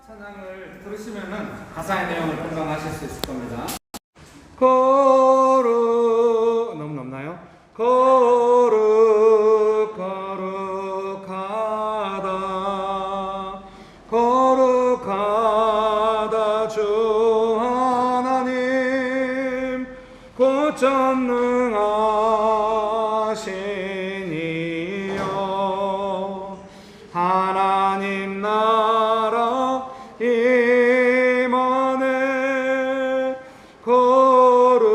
찬양을 들으시면은 가사의 내용을 공감하실 수 있을 겁니다. 거룩 너무 높나요? 거룩 거룩하다 거룩하다 주 하나님 곧 전능하신 이여 하나님 나라 임하네 거룩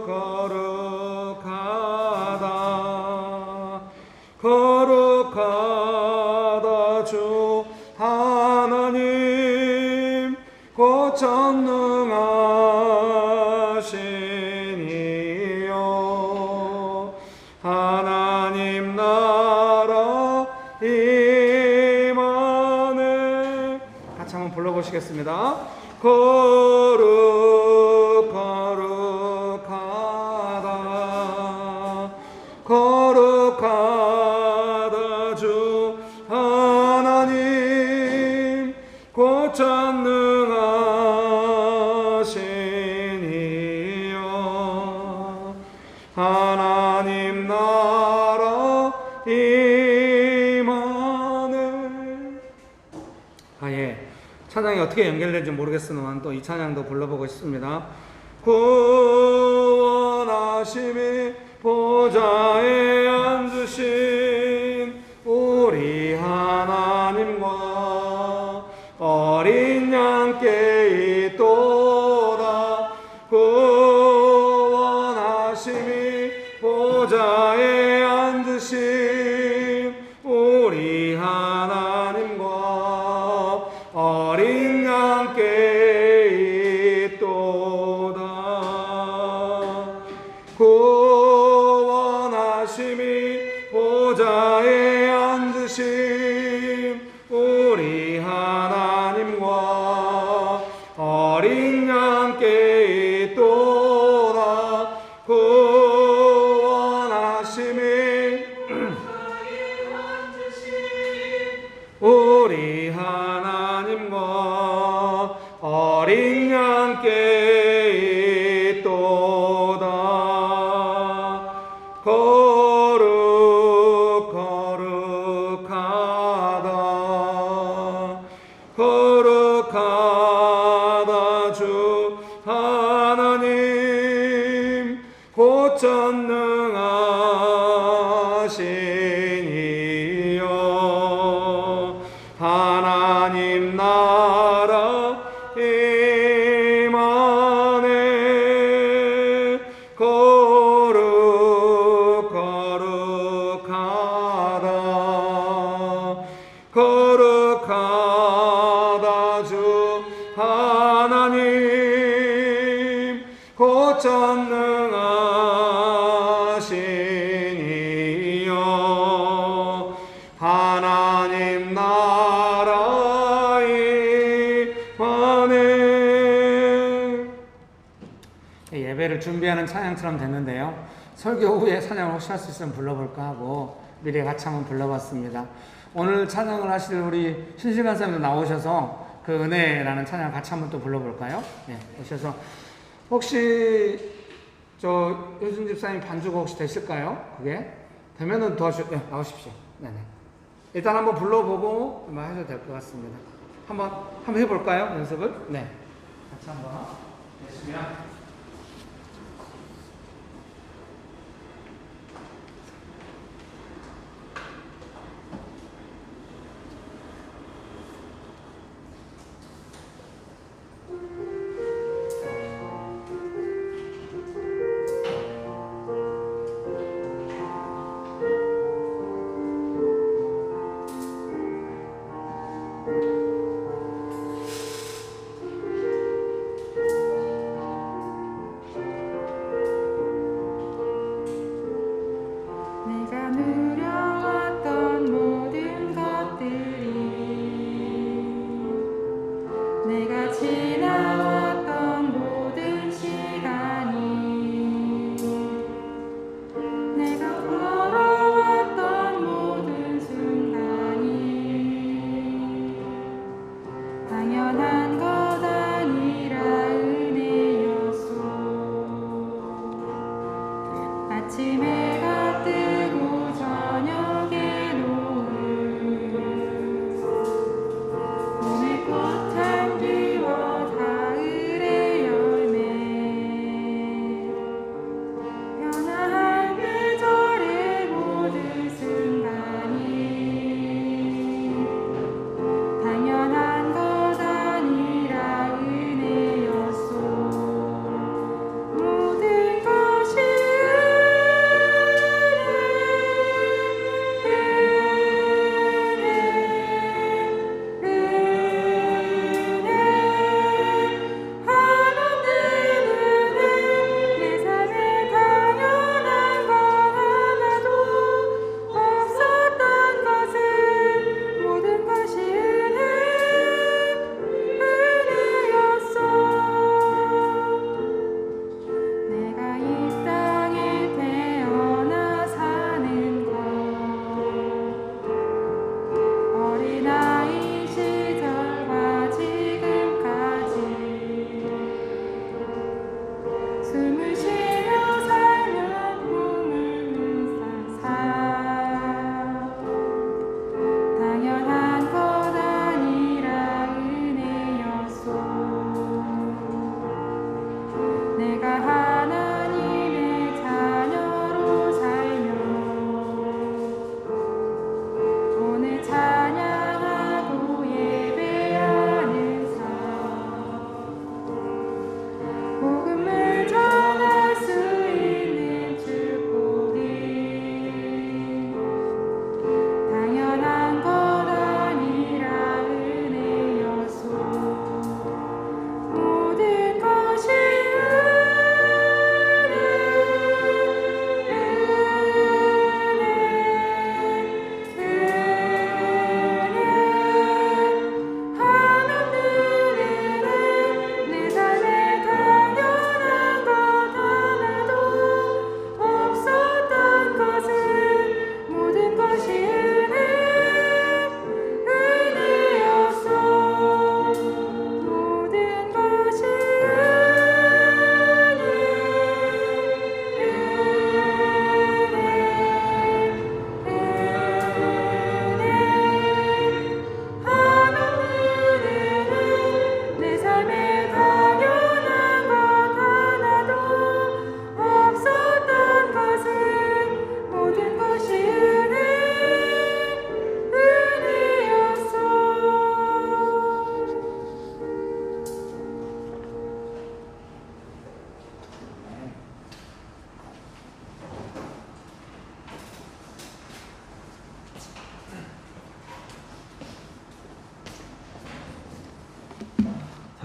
거룩하다 거룩하다 주 하나님 곧 전능하신 이여 하나님 나라 임하네. 같이 한번 불러보시겠습니다. 거룩 거룩하다 거룩하다 주 하나님 곧 전능하신 이여 하나님 나라 임하네. 예. 찬양이 어떻게 연결될지 모르겠으나 또 이 찬양도 불러보고 싶습니다. 구원하심이 보좌에 앉으신 우리 하나님과 어린 양께 있도다. 구원하심이 보좌에 앉으신 우리 하나님과 어린 양께 있도다. 구원하심이 보좌에 앉으신 우리 하나님과 어린 양께 있도다. 구원하심이 우리 하나님과 어린 양께 있도다. 거룩 거룩하다 거룩하다 주 하나님 곧 전능하신 이여 하나님 나라 임하네. 거룩 거룩하다 거룩하다 주 하나님 곧 전능하신 이여 하나님 나라 임하네. 예배를 준비하는 찬양처럼 됐는데요. 설교 후에 찬양을 혹시 할 수 있으면 불러볼까 하고 미리 같이 한번 불러봤습니다. 오늘 찬양을 하실 우리 신실관 사님도 나오셔서 그 은혜라는 찬양 같이 한번 또 불러볼까요? 네, 오셔서 혹시 저 효준 집사님 반주가 혹시 되실까요? 그게 되면은 네, 나오십시오. 네네. 일단 한번 불러보고 하셔도 될 것 같습니다. 한번 해볼까요? 연습을? 네. 같이 한번 되시면.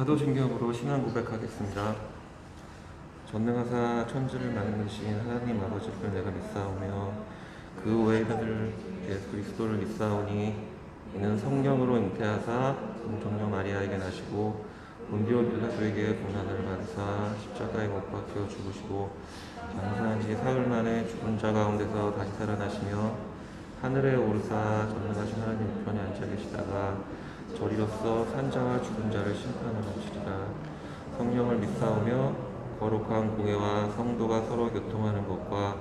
사도신경으로 신앙 고백하겠습니다. 전능하사 천지를 만드신 하나님 아버지를 내가 믿사오며 그 외아들 예수 그리스도를 믿사오니 이는 성령으로 잉태하사 동정녀 마리아에게 나시고 본디오 빌라도에게 고난을 받으사 십자가에 못 박혀 죽으시고 장사한 지 사흘 만에 죽은 자 가운데서 다시 살아나시며 하늘에 오르사 전능하신 하나님 우편에 앉아 계시다가 저리로서 산자와 죽은 자를 심판하러 오시리라. 성령을 믿사오며 거룩한 공회와 성도가 서로 교통하는 것과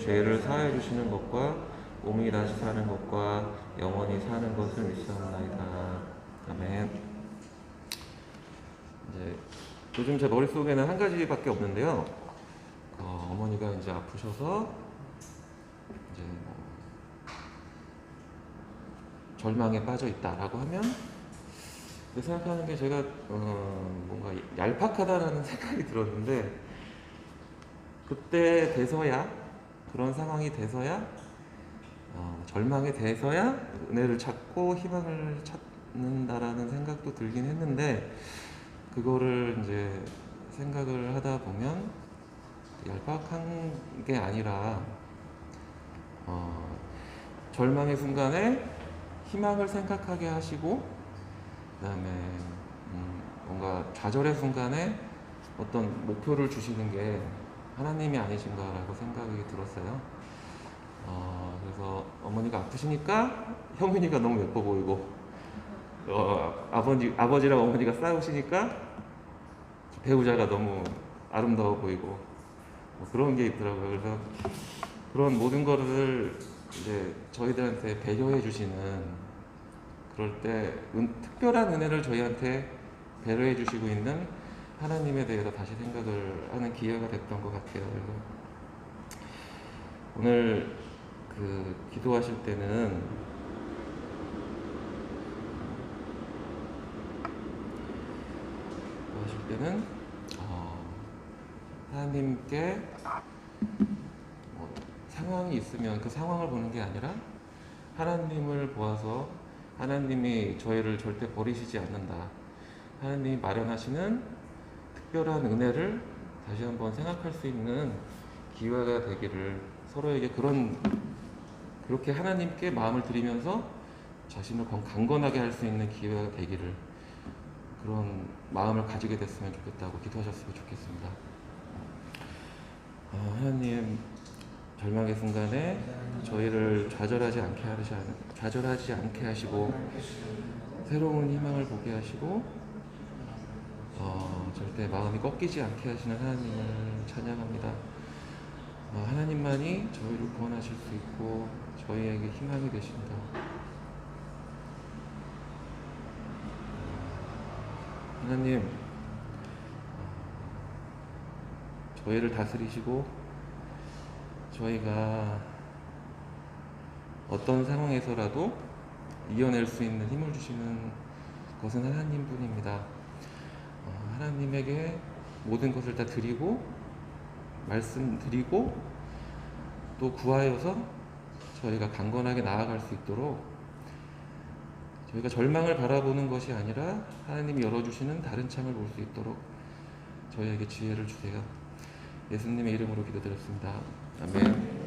죄를 사하여 주시는 것과 몸이 다시 사는 것과 영원히 사는 것을 믿사옵나이다. 아멘. 이제 요즘 제 머릿속에는 한 가지밖에 없는데요. 어머니가 이제 아프셔서 이제 절망에 빠져 있다라고 하면 생각하는 게 제가 뭔가 얄팍하다라는 생각이 들었는데, 그때 돼서야, 그런 상황이 돼서야, 절망에 돼서야 은혜를 찾고 희망을 찾는다라는 생각도 들긴 했는데, 그거를 이제 생각을 하다 보면 얄팍한 게 아니라 절망의 순간에 희망을 생각하게 하시고, 그 다음에 뭔가 좌절의 순간에 어떤 목표를 주시는 게 하나님이 아니신가라고 생각이 들었어요. 그래서 어머니가 아프시니까 형민이가 너무 예뻐 보이고, 아버지랑 어머니가 싸우시니까 배우자가 너무 아름다워 보이고, 뭐 그런 게 있더라고요. 그래서 그런 모든 거를 이제 저희들한테 배려해 주시는, 그럴 때 특별한 은혜를 저희한테 배려해 주시고 있는 하나님에 대해서 다시 생각을 하는 기회가 됐던 것 같아요. 그래서 오늘 기도하실 때는 하나님께 상황이 있으면 그 상황을 보는 게 아니라 하나님을 보아서 하나님이 저희를 절대 버리시지 않는다, 하나님이 마련하시는 특별한 은혜를 다시 한번 생각할 수 있는 기회가 되기를, 서로에게 그렇게 하나님께 마음을 드리면서 자신을 강건하게 할 수 있는 기회가 되기를, 그런 마음을 가지게 됐으면 좋겠다고 기도하셨으면 좋겠습니다. 하나님, 절망의 순간에 저희를 좌절하지 않게 하시고 새로운 희망을 보게 하시고 절대 마음이 꺾이지 않게 하시는 하나님을 찬양합니다. 하나님만이 저희를 구원하실 수 있고 저희에게 희망이 되십니다. 하나님, 저희를 다스리시고 저희가 어떤 상황에서라도 이겨낼 수 있는 힘을 주시는 것은 하나님뿐입니다. 하나님에게 모든 것을 다 드리고 말씀드리고 또 구하여서 저희가 강건하게 나아갈 수 있도록, 저희가 절망을 바라보는 것이 아니라 하나님이 열어주시는 다른 창을 볼 수 있도록 저희에게 지혜를 주세요. 예수님의 이름으로 기도드렸습니다. 아멘.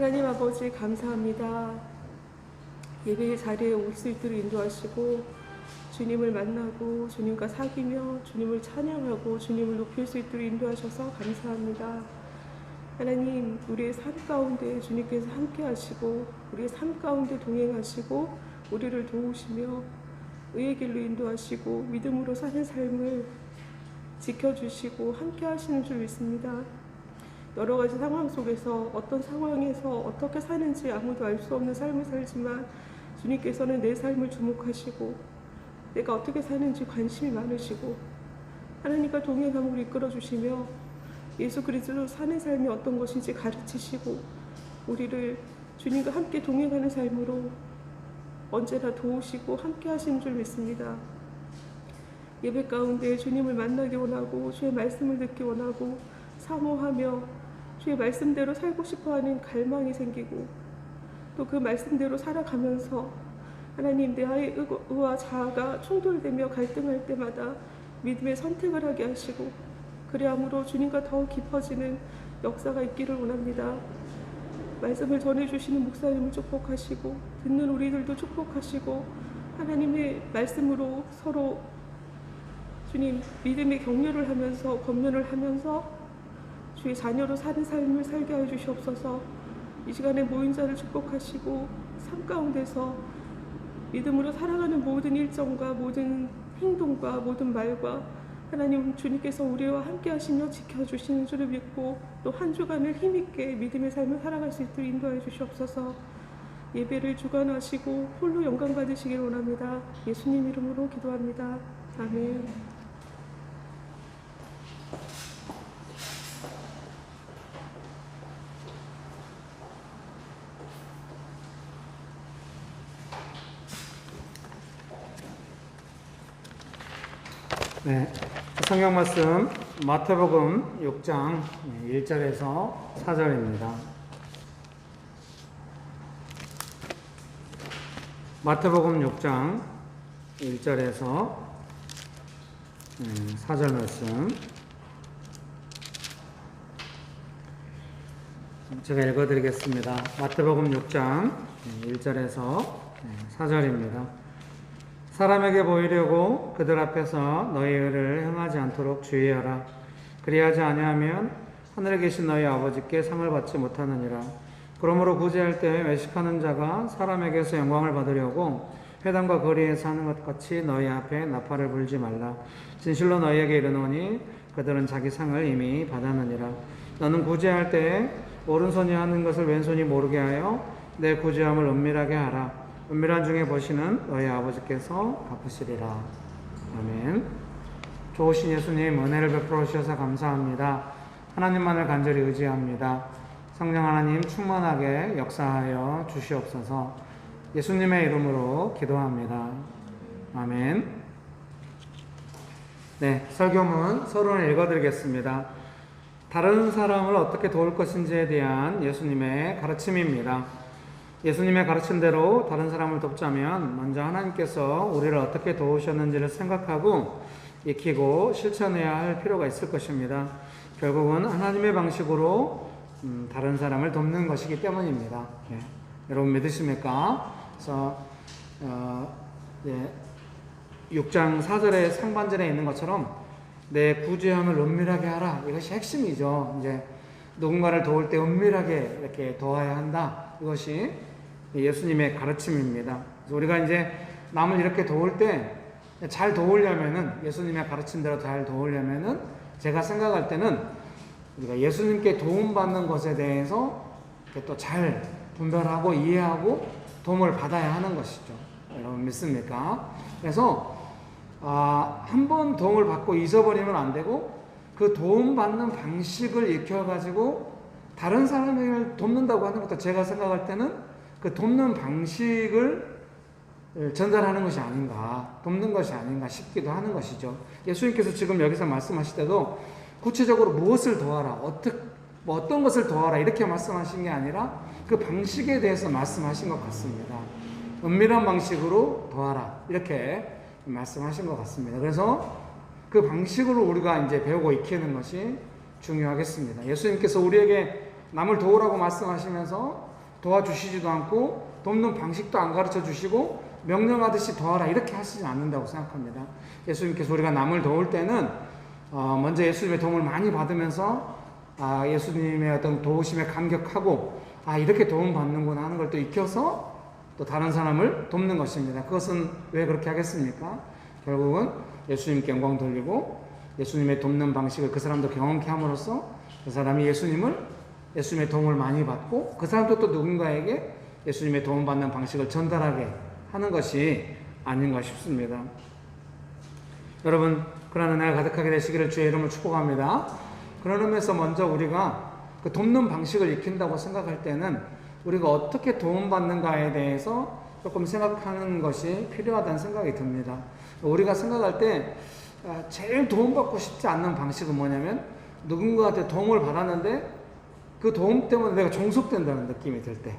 하나님 아버지 감사합니다. 예배의 자리에 올 수 있도록 인도하시고 주님을 만나고 주님과 사귀며 주님을 찬양하고 주님을 높일 수 있도록 인도하셔서 감사합니다. 하나님, 우리의 삶 가운데 주님께서 함께 하시고 우리의 삶 가운데 동행하시고 우리를 도우시며 의의 길로 인도하시고 믿음으로 사는 삶을 지켜주시고 함께 하시는 줄 믿습니다. 여러 가지 상황 속에서 어떤 상황에서 어떻게 사는지 아무도 알 수 없는 삶을 살지만 주님께서는 내 삶을 주목하시고 내가 어떻게 사는지 관심이 많으시고 하나님과 동행함으로 이끌어주시며 예수 그리스도로 사는 삶이 어떤 것인지 가르치시고 우리를 주님과 함께 동행하는 삶으로 언제나 도우시고 함께 하시는 줄 믿습니다. 예배 가운데 주님을 만나기 원하고 주의 말씀을 듣기 원하고 사모하며 주의 말씀대로 살고 싶어하는 갈망이 생기고 또 그 말씀대로 살아가면서 하나님, 내 아의 의와 자아가 충돌되며 갈등할 때마다 믿음의 선택을 하게 하시고 그리함으로 주님과 더욱 깊어지는 역사가 있기를 원합니다. 말씀을 전해주시는 목사님을 축복하시고 듣는 우리들도 축복하시고 하나님의 말씀으로 서로 주님 믿음의 격려를 하면서 권면을 하면서 주의 자녀로 사는 삶을 살게 하여 주시옵소서. 이 시간에 모인 자를 축복하시고 삶 가운데서 믿음으로 살아가는 모든 일정과 모든 행동과 모든 말과 하나님 주님께서 우리와 함께 하시며 지켜주시는 줄을 믿고 또 한 주간을 힘있게 믿음의 삶을 살아갈 수 있도록 인도하여 주시옵소서. 예배를 주관하시고 홀로 영광 받으시길 원합니다. 예수님 이름으로 기도합니다. 아멘. 네, 성경 말씀 마태복음 6장 1절에서 4절입니다. 마태복음 6장 1절에서 4절 말씀 제가 읽어드리겠습니다. 마태복음 6장 1절에서 4절입니다. 사람에게 보이려고 그들 앞에서 너희 의를 행하지 않도록 주의하라. 그리하지 아니하면 하늘에 계신 너희 아버지께 상을 받지 못하느니라. 그러므로 구제할 때 외식하는 자가 사람에게서 영광을 받으려고 회당과 거리에서 하는 것 같이 너희 앞에 나팔을 불지 말라. 진실로 너희에게 이르노니 그들은 자기 상을 이미 받았느니라. 너는 구제할 때에 오른손이 하는 것을 왼손이 모르게 하여 내 구제함을 은밀하게 하라. 은밀한 중에 보시는 너희 아버지께서 갚으시리라. 아멘. 좋으신 예수님 은혜를 베풀어 주셔서 감사합니다. 하나님만을 간절히 의지합니다. 성령 하나님 충만하게 역사하여 주시옵소서. 예수님의 이름으로 기도합니다. 아멘. 네, 설교문 서론을 읽어드리겠습니다. 다른 사람을 어떻게 도울 것인지에 대한 예수님의 가르침입니다. 예수님의 가르친 대로 다른 사람을 돕자면 먼저 하나님께서 우리를 어떻게 도우셨는지를 생각하고 익히고 실천해야 할 필요가 있을 것입니다. 결국은 하나님의 방식으로 다른 사람을 돕는 것이기 때문입니다. 네. 여러분 믿으십니까? 그래서 6장 4절의 상반절에 있는 것처럼 내 구제함을 은밀하게 하라. 이것이 핵심이죠. 이제 누군가를 도울 때 은밀하게 이렇게 도와야 한다. 이것이 예수님의 가르침입니다. 그래서 우리가 이제 남을 이렇게 도울 때 잘 도우려면은 예수님의 가르침대로 잘 도우려면은 제가 생각할 때는 우리가 예수님께 도움받는 것에 대해서 또 잘 분별하고 이해하고 도움을 받아야 하는 것이죠. 여러분 믿습니까? 그래서 한 번 도움을 받고 잊어버리면 안 되고 그 도움받는 방식을 익혀가지고 다른 사람을 돕는다고 하는 것도 제가 생각할 때는 그 돕는 방식을 전달하는 것이 아닌가, 돕는 것이 아닌가 싶기도 하는 것이죠. 예수님께서 지금 여기서 말씀하실 때도 구체적으로 무엇을 도와라, 어떤 것을 도와라 이렇게 말씀하신 게 아니라 그 방식에 대해서 말씀하신 것 같습니다. 은밀한 방식으로 도와라 이렇게 말씀하신 것 같습니다. 그래서 그 방식으로 우리가 이제 배우고 익히는 것이 중요하겠습니다. 예수님께서 우리에게 남을 도우라고 말씀하시면서 도와주시지도 않고 돕는 방식도 안 가르쳐 주시고 명령하듯이 도와라 이렇게 하시지 않는다고 생각합니다. 예수님께서 우리가 남을 도울 때는 먼저 예수님의 도움을 많이 받으면서 예수님의 어떤 도우심에 감격하고 이렇게 도움 받는구나 하는 걸 또 익혀서 또 다른 사람을 돕는 것입니다. 그것은 왜 그렇게 하겠습니까? 결국은 예수님께 영광 돌리고 예수님의 돕는 방식을 그 사람도 경험케 함으로써 그 사람이 예수님의 도움을 많이 받고 그 사람도 또 누군가에게 예수님의 도움 받는 방식을 전달하게 하는 것이 아닌가 싶습니다. 여러분, 그런 은혜가 가득하게 되시기를 주의 이름으로 축복합니다. 그런 의미에서 먼저 우리가 그 돕는 방식을 익힌다고 생각할 때는 우리가 어떻게 도움받는가에 대해서 조금 생각하는 것이 필요하다는 생각이 듭니다. 우리가 생각할 때 제일 도움받고 싶지 않는 방식은 뭐냐면 누군가한테 도움을 받았는데 그 도움 때문에 내가 종속된다는 느낌이 들 때,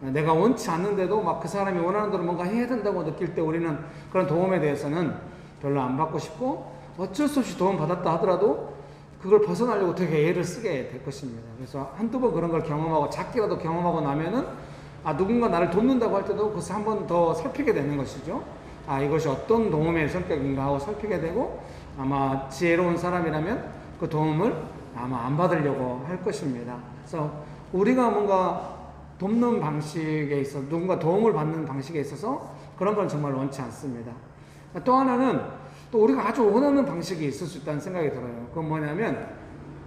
내가 원치 않는데도 막 그 사람이 원하는 대로 뭔가 해야 된다고 느낄 때 우리는 그런 도움에 대해서는 별로 안 받고 싶고 어쩔 수 없이 도움 받았다 하더라도 그걸 벗어나려고 되게 애를 쓰게 될 것입니다. 그래서 한두 번 그런 걸 경험하고 작게라도 경험하고 나면은 누군가 나를 돕는다고 할 때도 그것을 한 번 더 살피게 되는 것이죠. 이것이 어떤 도움의 성격인가 하고 살피게 되고 아마 지혜로운 사람이라면 그 도움을 아마 안 받으려고 할 것입니다. 그래서 우리가 뭔가 돕는 방식에 있어서 누군가 도움을 받는 방식에 있어서 그런 건 정말 원치 않습니다. 또 하나는 또 우리가 아주 원하는 방식이 있을 수 있다는 생각이 들어요. 그건 뭐냐면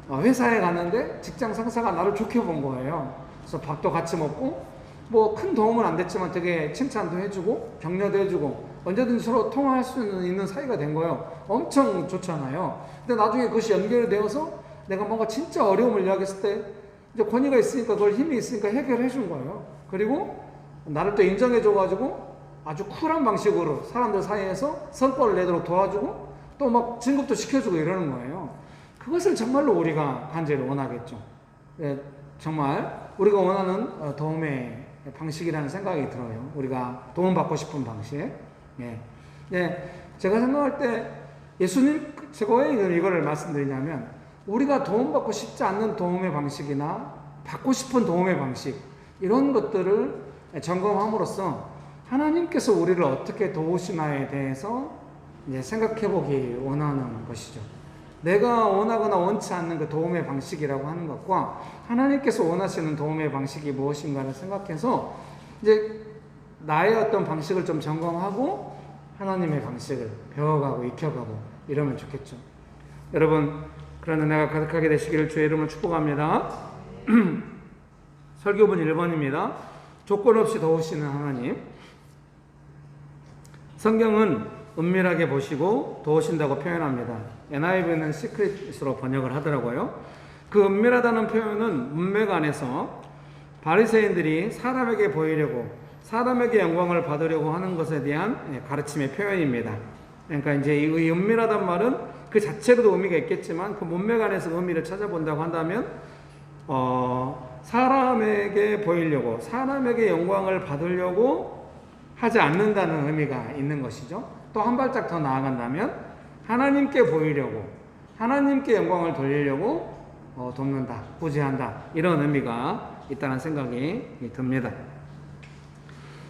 회사에 갔는데 직장 상사가 나를 좋게 본 거예요. 그래서 밥도 같이 먹고 뭐 큰 도움은 안 됐지만 되게 칭찬도 해주고 격려도 해주고 언제든지 서로 통화할 수 있는 사이가 된 거예요. 엄청 좋잖아요. 근데 나중에 그것이 연결이 되어서 내가 뭔가 진짜 어려움을 이야기했을 때 이제 권위가 있으니까 그걸 힘이 있으니까 해결해 준 거예요. 그리고 나를 또 인정해 줘가지고 아주 쿨한 방식으로 사람들 사이에서 성과를 내도록 도와주고 또 막 진급도 시켜주고 이러는 거예요. 그것을 정말로 우리가 간절히 원하겠죠. 정말 우리가 원하는 도움의 방식이라는 생각이 들어요. 우리가 도움받고 싶은 방식. 제가 생각할 때 예수님, 제가 왜 이거를 말씀드리냐면 우리가 도움받고 싶지 않는 도움의 방식이나 받고 싶은 도움의 방식 이런 것들을 점검함으로써 하나님께서 우리를 어떻게 도우시나에 대해서 이제 생각해 보기 원하는 것이죠. 내가 원하거나 원치 않는 그 도움의 방식이라고 하는 것과 하나님께서 원하시는 도움의 방식이 무엇인가를 생각해서 이제 나의 어떤 방식을 좀 점검하고 하나님의 방식을 배워가고 익혀가고 이러면 좋겠죠. 여러분, 그런 은혜가 가득하게 되시기를 주의 이름으로 축복합니다. 설교본 1번입니다. 조건 없이 도우시는 하나님. 성경은 은밀하게 보시고 도우신다고 표현합니다. NIV는 시크릿으로 번역을 하더라고요. 그 은밀하다는 표현은 문맥 안에서 바리새인들이 사람에게 보이려고 사람에게 영광을 받으려고 하는 것에 대한 가르침의 표현입니다. 그러니까 이제 이 은밀하단 말은 그 자체로도 의미가 있겠지만 그 문맥 안에서 의미를 찾아본다고 한다면 사람에게 보이려고 사람에게 영광을 받으려고 하지 않는다는 의미가 있는 것이죠. 또 한 발짝 더 나아간다면 하나님께 보이려고 하나님께 영광을 돌리려고 돕는다, 구제한다 이런 의미가 있다는 생각이 듭니다.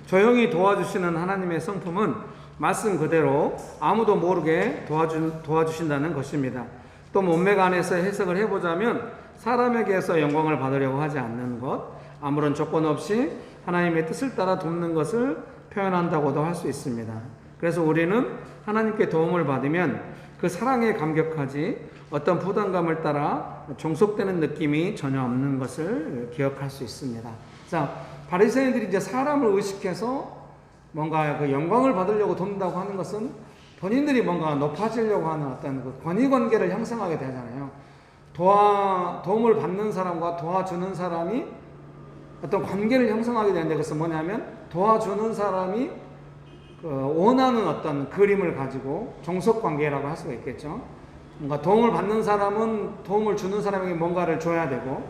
조용히 도와주시는 하나님의 성품은 말씀 그대로 아무도 모르게 도와주신다는 것입니다. 또 문맥 안에서 해석을 해보자면 사람에게서 영광을 받으려고 하지 않는 것, 아무런 조건 없이 하나님의 뜻을 따라 돕는 것을 표현한다고도 할 수 있습니다. 그래서 우리는 하나님께 도움을 받으면 그 사랑에 감격하지 어떤 부담감을 따라 종속되는 느낌이 전혀 없는 것을 기억할 수 있습니다. 자, 바리새인들이 이제 사람을 의식해서 뭔가 그 영광을 받으려고 돕는다고 하는 것은 본인들이 뭔가 높아지려고 하는 어떤 그 권위 관계를 형성하게 되잖아요. 도움을 받는 사람과 도와주는 사람이 어떤 관계를 형성하게 되는데 그것은 뭐냐면 도와주는 사람이 원하는 어떤 그림을 가지고 종속 관계라고 할 수가 있겠죠. 뭔가 도움을 받는 사람은 도움을 주는 사람에게 뭔가를 줘야 되고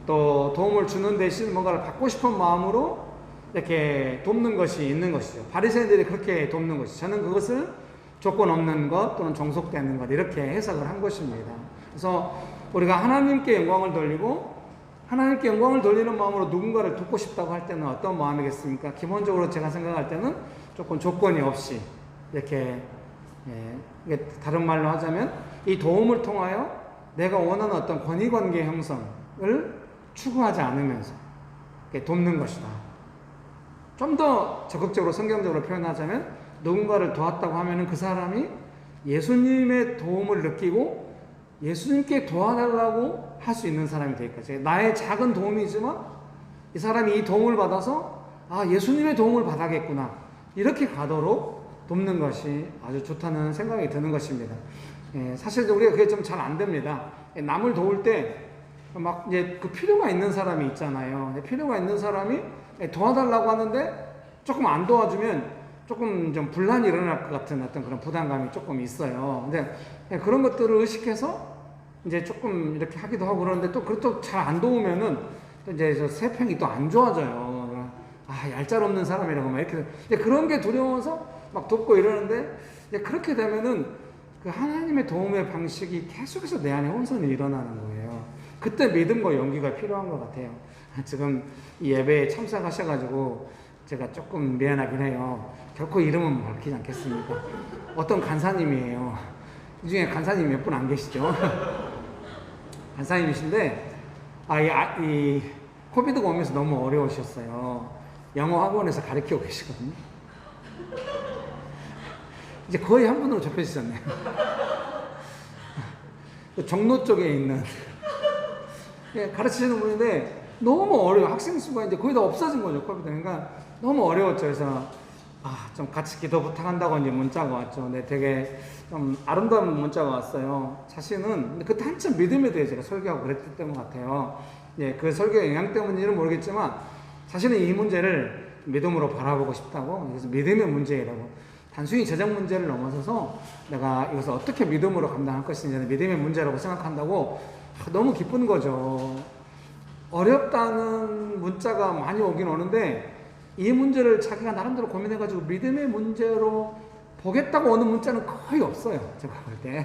또 도움을 주는 대신 뭔가를 받고 싶은 마음으로 이렇게 돕는 것이 있는 것이죠. 바리새인들이 그렇게 돕는 것이죠. 저는 그것을 조건 없는 것 또는 종속되는 것 이렇게 해석을 한 것입니다. 그래서 우리가 하나님께 영광을 돌리고 하나님께 영광을 돌리는 마음으로 누군가를 돕고 싶다고 할 때는 어떤 마음이겠습니까? 기본적으로 제가 생각할 때는 조금 조건이 없이 이렇게, 이게 다른 말로 하자면 이 도움을 통하여 내가 원하는 어떤 권위관계 형성을 추구하지 않으면서 돕는 것이다. 좀 더 적극적으로 성경적으로 표현하자면 누군가를 도왔다고 하면은 그 사람이 예수님의 도움을 느끼고 예수님께 도와달라고 할 수 있는 사람이 될 거죠. 나의 작은 도움이지만 이 사람이 이 도움을 받아서 예수님의 도움을 받아야겠구나 이렇게 가도록 돕는 것이 아주 좋다는 생각이 드는 것입니다. 사실 우리가 그게 좀 잘 안 됩니다. 남을 도울 때 막 이제 그 필요가 있는 사람이 있잖아요. 필요가 있는 사람이 도와달라고 하는데 조금 안 도와주면 조금 좀 분란이 일어날 것 같은 어떤 그런 부담감이 조금 있어요. 근데 그런 것들을 의식해서 이제 조금 이렇게 하기도 하고 그러는데 또 그것도 잘 안 도우면은 또 이제 저 세평이 또 안 좋아져요. 얄짤없는 사람이라고 막 이렇게 이제 그런 게 두려워서 막 돕고 이러는데 이제 그렇게 되면은 그 하나님의 도움의 방식이 계속해서 내 안에 혼선이 일어나는 거예요. 그때 믿음과 용기가 필요한 것 같아요. 지금 이 예배에 참석하셔가지고 제가 조금 미안하긴 해요. 결코 이름은 밝히지 않겠습니다. 어떤 간사님이에요. 이 중에 간사님 몇 분 안 계시죠? 간사님이신데, 이 코비드가 오면서 너무 어려우셨어요. 영어 학원에서 가르치고 계시거든요. 이제 거의 한 분으로 좁혀지셨네요. 종로 쪽에 있는 가르치시는 분인데 너무 어려워요. 학생 수가 이제 거의 다 없어진 거죠. 코비드. 그러니까 너무 어려웠죠. 그래서 좀 같이 기도 부탁한다고 이제 문자가 왔죠. 근데 되게 좀 아름다운 문자가 왔어요. 자신은 그때 한참 믿음에 대해 제가 설교하고 그랬던 것 같아요. 그 설교의 영향 때문인지는 모르겠지만 자신은 이 문제를 믿음으로 바라보고 싶다고. 그래서 믿음의 문제라고. 단순히 재정 문제를 넘어서서 내가 이것을 어떻게 믿음으로 감당할 것인지는 믿음의 문제라고 생각한다고 너무 기쁜 거죠. 어렵다는 문자가 많이 오긴 오는데 이 문제를 자기가 나름대로 고민해가지고 믿음의 문제로 보겠다고 오는 문자는 거의 없어요. 제가 볼 때.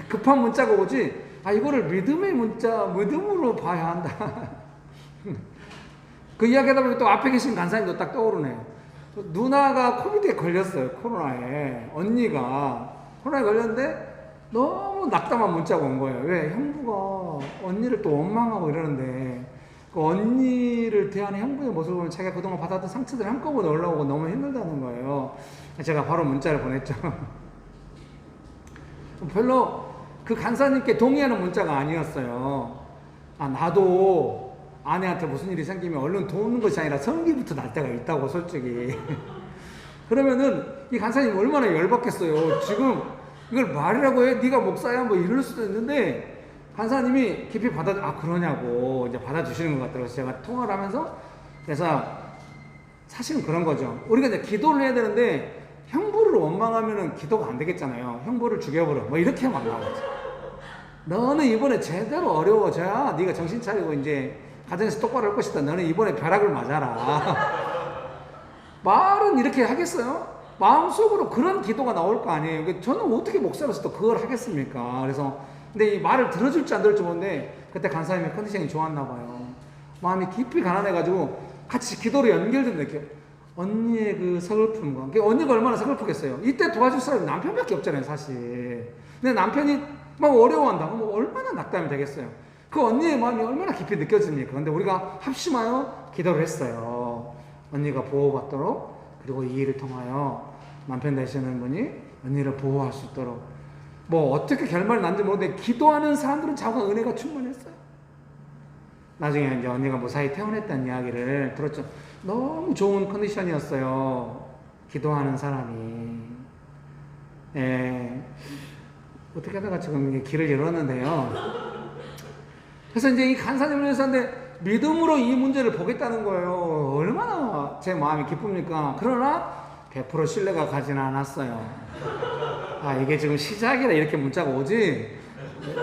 급한 문자가 오지, 이거를 믿음의 문자, 믿음으로 봐야 한다. 그 이야기 하다 보니까 또 앞에 계신 간사님도 딱 떠오르네요. 누나가 코비드에 걸렸어요. 코로나에. 언니가 코로나에 걸렸는데 너무 낙담한 문자가 온 거예요. 왜? 형부가 언니를 또 원망하고 이러는데 그 언니를 대하는 형부의 모습을 보면 자기가 그동안 받았던 상처들이 한꺼번에 올라오고 너무 힘들다는 거예요. 제가 바로 문자를 보냈죠. 별로 그 간사님께 동의하는 문자가 아니었어요. 나도 아내한테 무슨 일이 생기면 얼른 도우는 것이 아니라 성기부터 날 때가 있다고, 솔직히. 그러면은 이 간사님 얼마나 열받겠어요. 지금 이걸 말이라고 해? 네가 목사야? 뭐 이럴 수도 있는데 간사님이 깊이 그러냐고 이제 받아주시는 것 같더라고요. 제가 통화를 하면서. 그래서 사실은 그런 거죠. 우리가 이제 기도를 해야 되는데 형부를 원망하면은 기도가 안 되겠잖아요. 형부를 죽여버려. 뭐 이렇게 막 나오죠. 너는 이번에 제대로 어려워져야 네가 정신 차리고 이제 가정에서 똑바로 할 것이다. 너는 이번에 벼락을 맞아라. 말은 이렇게 하겠어요? 마음속으로 그런 기도가 나올 거 아니에요. 저는 어떻게 목사로서 또 그걸 하겠습니까? 그래서 근데 이 말을 들어줄지 안 들어줄지 모르는데 그때 간사님의 컨디션이 좋았나 봐요. 마음이 깊이 가난해가지고 같이 기도로 연결된 느낌. 언니의 그 서글픔과 언니가 얼마나 서글프겠어요. 이때 도와줄 사람이 남편밖에 없잖아요, 사실. 근데 남편이 막 어려워한다. 그럼 얼마나 낙담이 되겠어요. 그 언니의 마음이 얼마나 깊이 느껴집니까? 근데 우리가 합심하여 기도를 했어요. 언니가 보호받도록, 그리고 이 일을 통하여 남편 되시는 분이 언니를 보호할 수 있도록. 뭐 어떻게 결말이 난지 모르는데 기도하는 사람들은 자꾸 은혜가 충만했어요. 나중에 이제 언니가 무사히 퇴원했다는 이야기를 들었죠. 너무 좋은 컨디션이었어요. 기도하는 사람이. 어떻게 하다가 지금 이게 길을 잃었는데요. 그래서 이제 이 간사님을 위해서 하는데 믿음으로 이 문제를 보겠다는 거예요. 얼마나 제 마음이 기쁩니까? 그러나 100% 신뢰가 가지는 않았어요. 이게 지금 시작이라 이렇게 문자가 오지.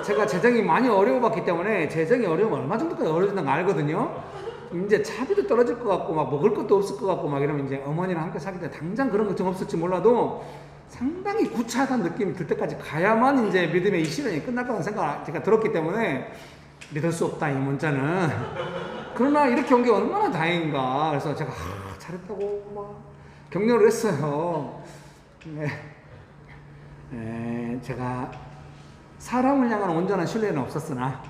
제가 재정이 많이 어려워봤기 때문에 재정이 어려우면 얼마 정도까지 어려워진다는 거 알거든요. 이제 차비도 떨어질 것 같고 막 먹을 것도 없을 것 같고 막 이러면 이제 어머니랑 함께 살기 때문에 당장 그런 걱정 없을지 몰라도 상당히 구차하다는 느낌이 들 때까지 가야만 이제 믿음의 이 시련이 끝날 거라는 생각 제가 들었기 때문에 믿을 수 없다 이 문자는. 그러나 이렇게 온 게 얼마나 다행인가. 그래서 제가 잘했다고 막 격려를 했어요. 제가 사람을 향한 온전한 신뢰는 없었으나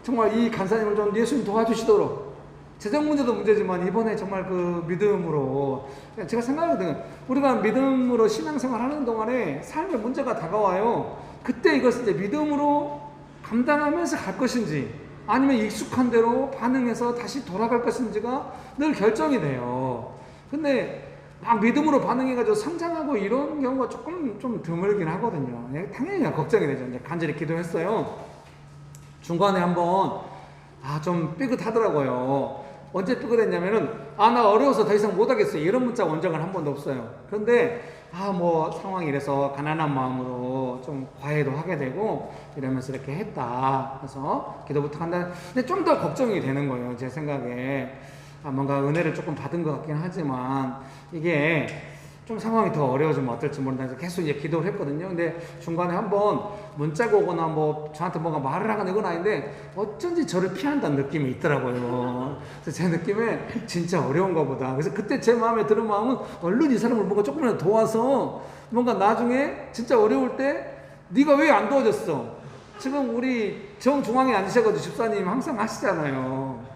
정말 이 간사님을 좀 예수님 도와주시도록, 재정 문제도 문제지만 이번에 정말 그 믿음으로, 제가 생각하거든요. 우리가 믿음으로 신앙생활 하는 동안에 삶의 문제가 다가와요. 그때 이것을 이제 믿음으로 감당하면서 갈 것인지 아니면 익숙한 대로 반응해서 다시 돌아갈 것인지가 늘 결정이 돼요. 근데 막 믿음으로 반응해가지고 성장하고 이런 경우가 조금 좀 드물긴 하거든요. 당연히 걱정이 되죠. 이제 간절히 기도했어요. 중간에 한번 좀 삐끗하더라고요. 언제 삐끗했냐면은 나 어려워서 더 이상 못하겠어요. 이런 문자가 온 적은 한 번도 없어요. 그런데 뭐 상황이 이래서 가난한 마음으로 좀 과외도 하게 되고 이러면서 이렇게 했다. 그래서 기도 부탁한다. 근데 좀 더 걱정이 되는 거예요. 제 생각에. 뭔가 은혜를 조금 받은 것 같긴 하지만 이게 좀 상황이 더 어려워지면 어떨지 모른다 해서 계속 이제 기도를 했거든요. 근데 중간에 한번 문자가 오거나 뭐 저한테 뭔가 말을 하거나 이건 아닌데 어쩐지 저를 피한다는 느낌이 있더라고요. 그래서 제 느낌에 진짜 어려운가 보다. 그래서 그때 제 마음에 드는 마음은 얼른 이 사람을 뭔가 조금이라도 도와서 뭔가 나중에 진짜 어려울 때 네가 왜 안 도와줬어? 지금 우리 정중앙에 앉으셔가지고 집사님 항상 하시잖아요.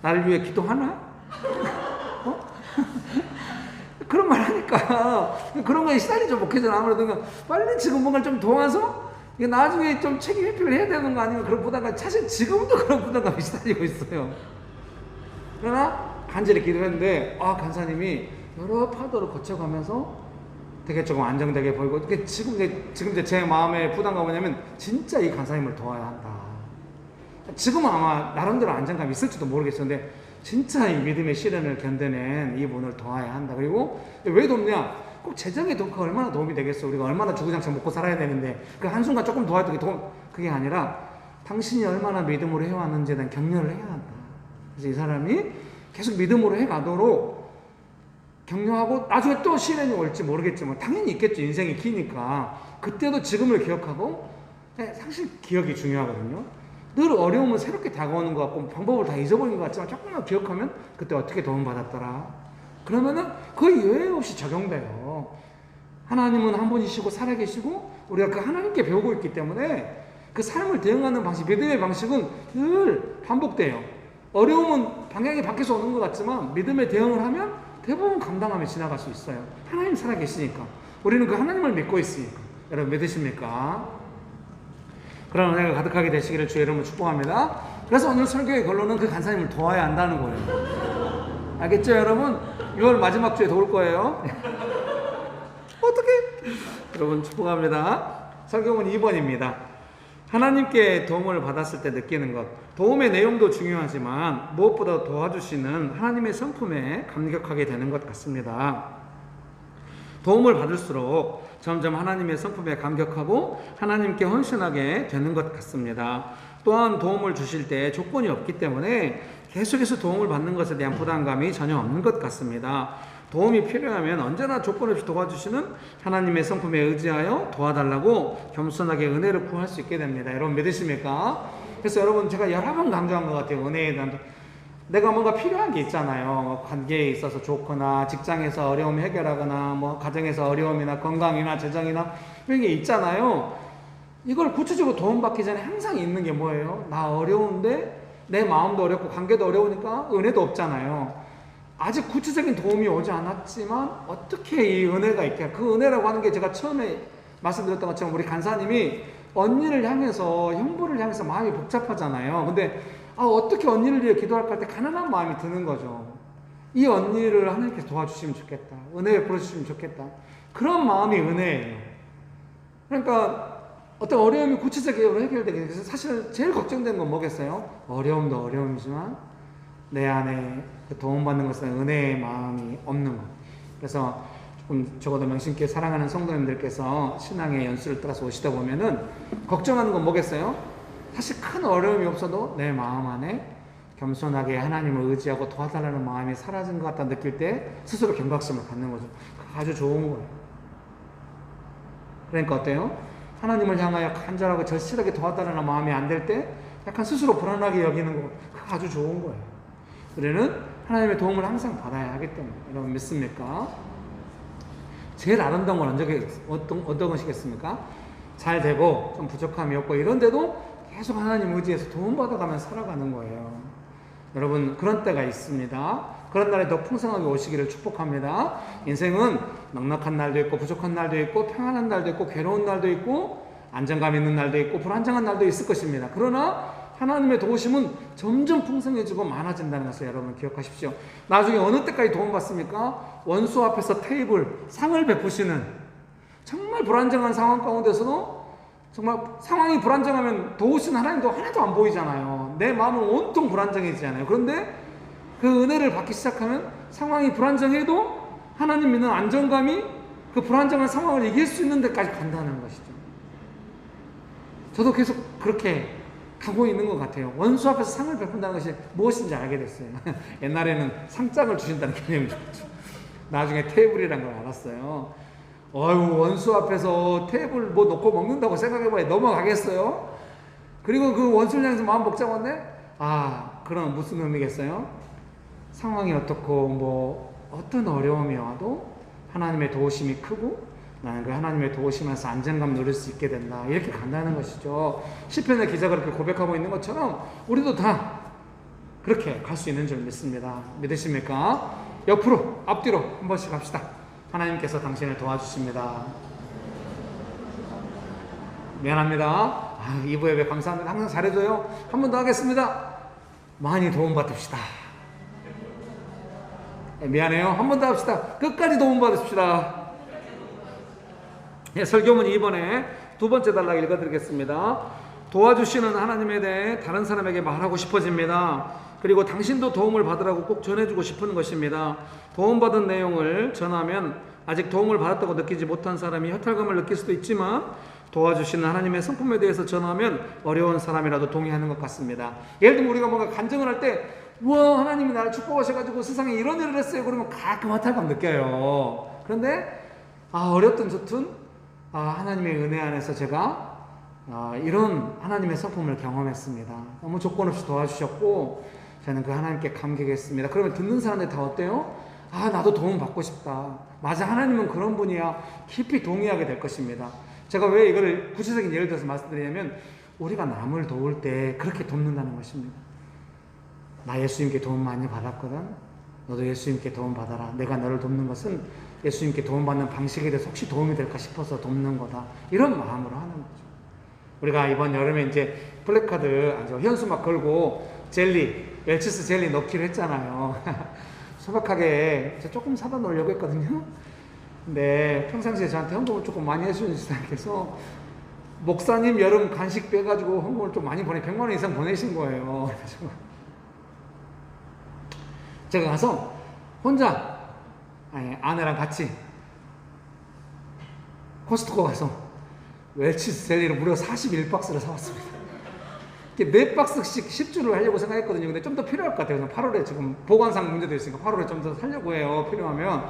나를 위해 기도하나? 그런 말 하니까 그런 거에 시달리지 못하잖아. 아무래도 빨리 지금 뭔가 좀 도와서 이게 나중에 좀 책임 회피를 해야 되는 거 아니면 그런 부담감, 사실 지금도 그런 부담감이 시달리고 있어요. 그러나 간절히 기도했는데 간사님이 여러 파도를 거쳐가면서 되게 조금 안정되게 보이고 지금 이제 제 마음의 부담감은 뭐냐면 진짜 이 간사님을 도와야 한다. 지금은 아마 나름대로 안정감이 있을지도 모르겠었는데 진짜 이 믿음의 시련을 견뎌낸 이분을 도와야 한다. 그리고 왜 돕냐? 꼭 재정의 도가 얼마나 도움이 되겠어. 우리가 얼마나 주구장창 먹고 살아야 되는데 그 한순간 조금 도와도 그게 아니라 당신이 얼마나 믿음으로 해왔는지에 대한 격려를 해야 한다. 그래서 이 사람이 계속 믿음으로 해가도록 격려하고 나중에 또 시련이 올지 모르겠지만 당연히 있겠죠. 인생이 기니까 그때도 지금을 기억하고, 사실 기억이 중요하거든요. 늘 어려움은 새롭게 다가오는 것 같고 방법을 다 잊어버린 것 같지만 조금만 기억하면 그때 어떻게 도움받았더라. 그러면은 거의 예외 없이 적용돼요. 하나님은 한 분이시고 살아계시고 우리가 그 하나님께 배우고 있기 때문에 그 삶을 대응하는 방식, 믿음의 방식은 늘 반복돼요. 어려움은 방향이 바뀌어서 오는 것 같지만 믿음의 대응을 하면 대부분 감당하며 지나갈 수 있어요. 하나님 살아계시니까. 우리는 그 하나님을 믿고 있으니까. 여러분 믿으십니까? 그런 은혜가 가득하게 되시기를 주의 이름으로 축복합니다. 그래서 오늘 설교의 결론은 그 간사님을 도와야 한다는 거예요. 알겠죠 여러분? 6월 마지막 주에 도울 거예요. 어떻게? 여러분 축복합니다. 설교문 2번입니다. 하나님께 도움을 받았을 때 느끼는 것. 도움의 내용도 중요하지만 무엇보다 도와주시는 하나님의 성품에 감격하게 되는 것 같습니다. 도움을 받을수록 점점 하나님의 성품에 감격하고 하나님께 헌신하게 되는 것 같습니다. 또한 도움을 주실 때 조건이 없기 때문에 계속해서 도움을 받는 것에 대한 부담감이 전혀 없는 것 같습니다. 도움이 필요하면 언제나 조건 없이 도와주시는 하나님의 성품에 의지하여 도와달라고 겸손하게 은혜를 구할 수 있게 됩니다. 여러분 믿으십니까? 그래서 여러분 제가 여러 번 강조한 것 같아요. 은혜에 대한, 내가 뭔가 필요한 게 있잖아요. 관계에 있어서 좋거나 직장에서 어려움 해결하거나 뭐 가정에서 어려움이나 건강이나 재정이나 이런 게 있잖아요. 이걸 구체적으로 도움받기 전에 항상 있는 게 뭐예요? 나 어려운데 내 마음도 어렵고 관계도 어려우니까 은혜도 없잖아요. 아직 구체적인 도움이 오지 않았지만 어떻게 이 은혜가 있게, 그 은혜라고 하는 게 제가 처음에 말씀드렸던 것처럼 우리 간사님이 언니를 향해서, 형부를 향해서 마음이 복잡하잖아요. 근데 어떻게 언니를 위해 기도할까 할 때 가난한 마음이 드는 거죠. 이 언니를 하나님께서 도와주시면 좋겠다. 은혜 베풀어 주시면 좋겠다. 그런 마음이 은혜예요. 그러니까 어떤 어려움이 구체적으로 해결되기 위해서 사실 제일 걱정되는 건 뭐겠어요? 어려움도 어려움이지만 내 안에 그 도움받는 것은 은혜의 마음이 없는 것. 그래서 조금 적어도 명심있게 사랑하는 성도님들께서 신앙의 연수를 따라서 오시다 보면은 걱정하는 건 뭐겠어요? 사실 큰 어려움이 없어도 내 마음 안에 겸손하게 하나님을 의지하고 도와달라는 마음이 사라진 것 같다 느낄 때 스스로 경각심을 갖는 거죠. 아주 좋은 거예요. 그러니까 어때요? 하나님을 향하여 간절하고 절실하게 도와달라는 마음이 안 될 때 약간 스스로 불안하게 여기는 거, 그거 아주 좋은 거예요. 우리는 하나님의 도움을 항상 받아야 하기 때문에. 여러분 믿습니까? 제일 아름다운 건 어떤 것이겠습니까? 잘 되고 좀 부족함이 없고 이런데도 계속 하나님 의지해서 도움받아가며 살아가는 거예요. 여러분 그런 때가 있습니다. 그런 날에 더 풍성하게 오시기를 축복합니다. 인생은 넉넉한 날도 있고 부족한 날도 있고 평안한 날도 있고 괴로운 날도 있고 안정감 있는 날도 있고 불안정한 날도 있을 것입니다. 그러나 하나님의 도우심은 점점 풍성해지고 많아진다는 것을 여러분 기억하십시오. 나중에 어느 때까지 도움받습니까? 원수 앞에서 상을 베푸시는, 정말 불안정한 상황 가운데서도 정말 상황이 불안정하면 도우신 하나님도 하나도 안 보이잖아요. 내 마음은 온통 불안정해지잖아요. 그런데 그 은혜를 받기 시작하면 상황이 불안정해도 하나님 믿는 안정감이 그 불안정한 상황을 이길 수 있는 데까지 간다는 것이죠. 저도 계속 그렇게 가고 있는 것 같아요. 원수 앞에서 상을 베푼다는 것이 무엇인지 알게 됐어요. 옛날에는 상장을 주신다는 개념이 좋죠. 나중에 테이블이라는 걸 알았어요. 원수 앞에서 테이블 뭐 놓고 먹는다고 생각해봐야 넘어가겠어요? 그리고 그 원수를 향해서 마음 먹자는데 그럼 무슨 의미겠어요? 상황이 어떻고 뭐 어떤 어려움이 와도 하나님의 도우심이 크고 나는 그 하나님의 도우심에서 안정감 누릴 수 있게 된다. 이렇게 간다는 것이죠. 시편의 기자가 그렇게 고백하고 있는 것처럼 우리도 다 그렇게 갈 수 있는 줄 믿습니다. 믿으십니까? 옆으로, 앞뒤로 한 번씩 합시다. 하나님께서 당신을 도와주십니다. 미안합니다. 2부 예배 감사합니다. 항상 잘해줘요. 한 번 더 하겠습니다. 많이 도움받읍시다. 미안해요. 한 번 더 합시다. 끝까지 도움받읍시다. 설교문 2번에 두 번째 단락 읽어드리겠습니다. 도와주시는 하나님에 대해 다른 사람에게 말하고 싶어집니다. 그리고 당신도 도움을 받으라고 꼭 전해주고 싶은 것입니다. 도움받은 내용을 전하면 아직 도움을 받았다고 느끼지 못한 사람이 허탈감을 느낄 수도 있지만 도와주시는 하나님의 성품에 대해서 전하면 어려운 사람이라도 동의하는 것 같습니다. 예를 들면 우리가 뭔가 간증을 할 때 우와 하나님이 나를 축복하셔가지고 세상에 이런 일을 했어요. 그러면 가끔 허탈감 느껴요. 그런데 어렵든 좋든 하나님의 은혜 안에서 제가 이런 하나님의 성품을 경험했습니다. 너무 조건 없이 도와주셨고 저는 그 하나님께 감격했습니다. 그러면 듣는 사람들이 다 어때요? 나도 도움 받고 싶다. 맞아, 하나님은 그런 분이야. 깊이 동의하게 될 것입니다. 제가 왜 이거를 구체적인 예를 들어서 말씀드리냐면 우리가 남을 도울 때 그렇게 돕는다는 것입니다. 나 예수님께 도움 많이 받았거든. 너도 예수님께 도움 받아라. 내가 너를 돕는 것은 예수님께 도움받는 방식에 대해서 혹시 도움이 될까 싶어서 돕는 거다. 이런 마음으로 하는 거죠. 우리가 이번 여름에 이제 플래카드 현수막 걸고 젤리, 웰치스 젤리 넣기로 했잖아요. 소박하게 조금 사다 놓으려고 했거든요. 근데 평상시에 저한테 헌금을 조금 많이 해주신 주님께서 목사님 여름 간식 빼가지고 헌금을 좀 많이 100만 원 이상 보내신 거예요. 그래서 제가 가서 혼자 아내랑 같이 코스트코 가서 웰치스 젤리를 무려 41박스를 사왔습니다. 4박스씩 10주를 하려고 생각했거든요. 근데 좀 더 필요할 것 같아요. 8월에 지금 보관상 문제도 있으니까 8월에 좀 더 살려고 해요. 필요하면.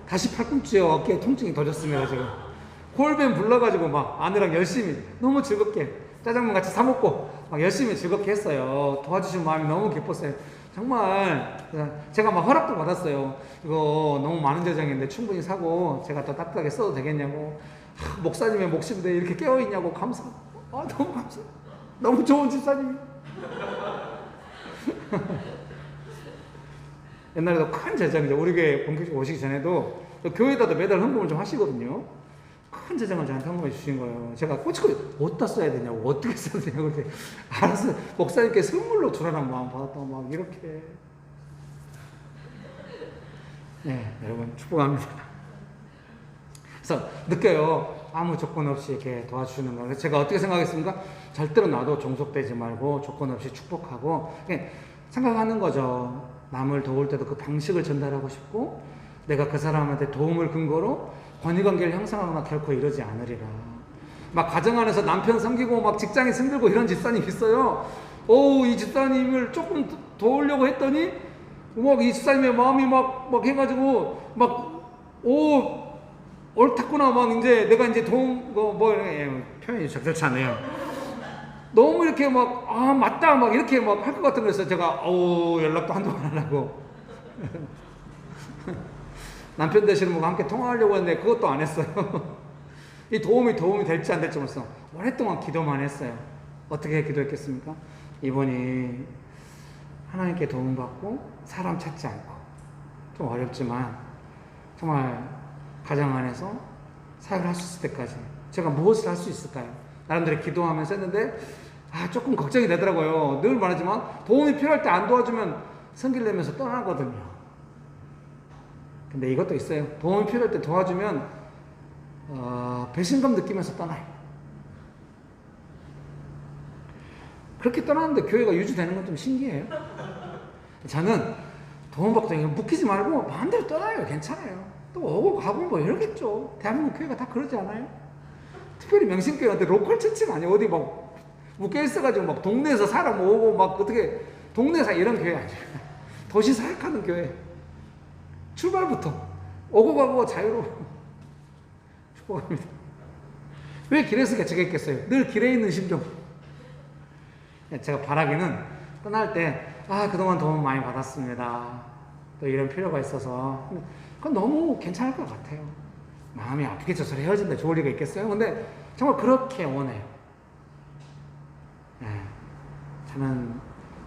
다시 팔꿈치에 어깨에 통증이 더졌습니다. 지금 콜밴 불러가지고 막 아내랑 열심히 너무 즐겁게 짜장면 같이 사 먹고 막 열심히 즐겁게 했어요. 도와주신 마음이 너무 기뻤어요. 정말 제가 막 허락도 받았어요. 이거 너무 많은 재정인데 충분히 사고 제가 더 따뜻하게 써도 되겠냐고. 목사님의 몫인데 이렇게 깨어있냐고. 너무 감사. 너무 좋은 집사님이. 옛날에도 큰 재정이죠. 우리 교회 본격적으로 오시기 전에도 교회에다도 매달 헌금을 좀 하시거든요. 큰 재정을 저한테 헌금해 주신 거예요. 제가 꼬치꼬치 어디다 써야 되냐고, 어떻게 써야 되냐고. 그랬더니 알아서 목사님께 선물로 주라는 마음 받았다고 막 이렇게. 네, 여러분 축복합니다. 그래서 느껴요. 아무 조건 없이 이렇게 도와주시는 거. 그래서 제가 어떻게 생각했습니까? 절대로 나도 종속되지 말고 조건 없이 축복하고 생각하는 거죠. 남을 도울 때도 그 방식을 전달하고 싶고 내가 그 사람한테 도움을 근거로 권위관계를 형성하거나 결코 이러지 않으리라. 막 가정 안에서 남편 섬기고 막 직장에 힘들고 이런 집사님 있어요. 이 집사님을 조금 도우려고 했더니 막 이 집사님의 마음이 막 해가지고 옳다구나 막 이제 내가 이제 표현이 적절치 않네요. 너무 이렇게 막 맞다 막 이렇게 막 할 것 같은 거였어요. 제가 연락도 한동안 안 하고 남편 되시는 분과 함께 통화하려고 했는데 그것도 안 했어요. 이 도움이 될지 안 될지 몰라서 오랫동안 기도만 했어요. 어떻게 기도했겠습니까? 이분이 하나님께 도움받고 사람 찾지 않고 좀 어렵지만 정말 가정 안에서 사역을 할 수 있을 때까지 제가 무엇을 할 수 있을까요? 나름대로 기도하면서 했는데 조금 걱정이 되더라고요. 늘 말하지만 도움이 필요할 때 안 도와주면 성질 내면서 떠나거든요. 근데 이것도 있어요. 도움이 필요할 때 도와주면 배신감 느끼면서 떠나요. 그렇게 떠나는데 교회가 유지되는 건 좀 신기해요. 저는 도움받고 묶이지 말고 마음대로 떠나요. 괜찮아요. 또 오고 가고 뭐 이러겠죠. 대한민국 교회가 다 그러지 않아요? 특별히 명신교회한테 로컬 처치는 아니에요. 어디 막 묶여 있어가지고 막 동네에서 사람 오고 막 어떻게 동네사 이런 교회 아니에요. 도시 사역하는 교회. 출발부터 오고 가고 자유로워. 축복합니다. 왜 길에서 개척했겠어요? 늘 길에 있는 심정. 제가 바라기는 떠날 때 그동안 도움 많이 받았습니다. 또 이런 필요가 있어서 그건 너무 괜찮을 것 같아요. 마음이 아프겠죠. 서로 헤어진다 좋을 리가 있겠어요? 근데 정말 그렇게 원해요. 저는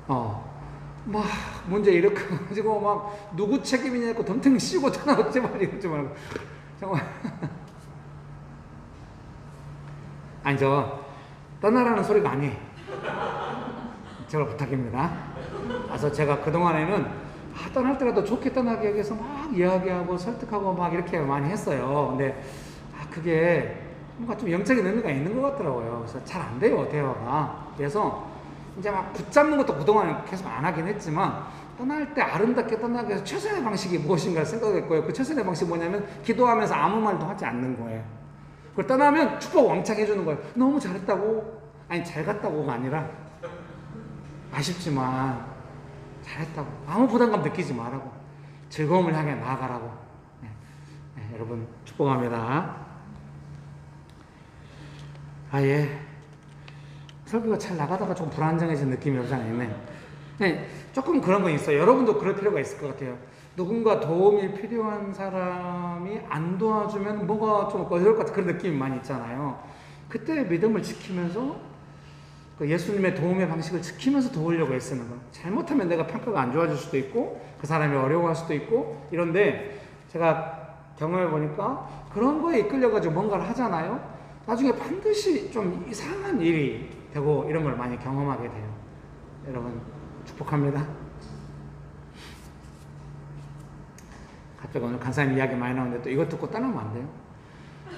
막 문제 일으켜가지고 막 누구 책임이냐고 덤탱이 씌우고 떠나고 제발 이러지 말고 정말 아니 저 떠나라는 소리가 아니에요. 제발 부탁입니다. 그래서 제가 그동안에는 떠날 때라도 좋게 떠나게 위해서 막 이야기하고 설득하고 막 이렇게 많이 했어요. 근데 그게 뭔가 좀 영적인 의미가 있는 것 같더라고요. 그래서 잘 안 돼요, 대화가. 그래서 이제 막 붙잡는 것도 그동안 계속 안 하긴 했지만 떠날 때 아름답게 떠나기 위해서 최선의 방식이 무엇인가 생각했고요. 그 최선의 방식이 뭐냐면 기도하면서 아무 말도 하지 않는 거예요. 그걸 떠나면 축복 왕창 해주는 거예요. 너무 잘했다고, 아니 잘 갔다고가 아니라 아쉽지만 잘했다고, 아무 부담감 느끼지 말라고, 즐거움을 향해 나아가라고. 여러분 축복합니다. 설교가 잘 나가다가 좀 불안정해진 느낌이 없지 않아 있네. 조금 그런 건 있어요. 여러분도 그럴 필요가 있을 것 같아요. 누군가 도움이 필요한 사람이 안 도와주면 뭔가 좀 어려울 것 같은 그런 느낌이 많이 있잖아요. 그때 믿음을 지키면서 그 예수님의 도움의 방식을 지키면서 도우려고 애쓰는 거. 잘못하면 내가 평가가 안 좋아질 수도 있고 그 사람이 어려워할 수도 있고 이런데 제가 경험해 보니까 그런 거에 이끌려가지고 뭔가를 하잖아요. 나중에 반드시 좀 이상한 일이 되고 이런 걸 많이 경험하게 돼요. 여러분 축복합니다. 갑자기 오늘 간사님 이야기 많이 나오는데 또 이것 듣고 떠나면 안 돼요.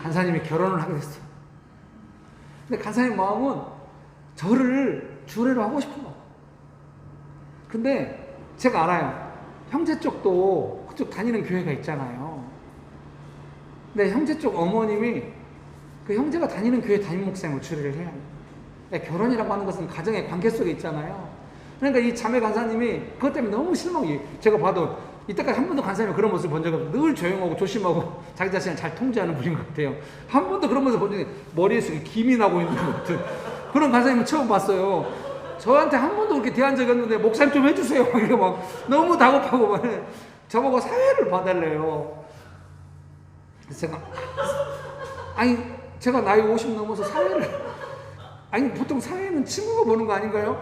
간사님이 결혼을 하게 됐어요. 근데 간사님 마음은 저를 주례로 하고 싶은 거. 근데 제가 알아요. 형제 쪽도 그쪽 다니는 교회가 있잖아요. 근데 형제 쪽 어머님이 그 형제가 다니는 교회 담임 목사님을 주례를 해야 해요. 결혼이라고 하는 것은 가정의 관계 속에 있잖아요. 그러니까 이 자매 간사님이 그것 때문에 너무 실망이, 제가 봐도 이때까지 한 번도 간사님이 그런 모습을 본 적이 없어요. 늘 조용하고 조심하고 자기 자신을 잘 통제하는 분인 것 같아요. 한 번도 그런 모습을 본 적이, 머리에서 김이 나고 있는 것 같은 그런 간사님은 처음 봤어요. 저한테 한 번도 그렇게 대한 적이 없는데 목사님 좀 해주세요. 이렇게 막 너무 다급하고 막 저보고 사회를 봐달래요. 그래서 제가 나이 50 넘어서 사회를, 보통 사회는 친구가 보는 거 아닌가요?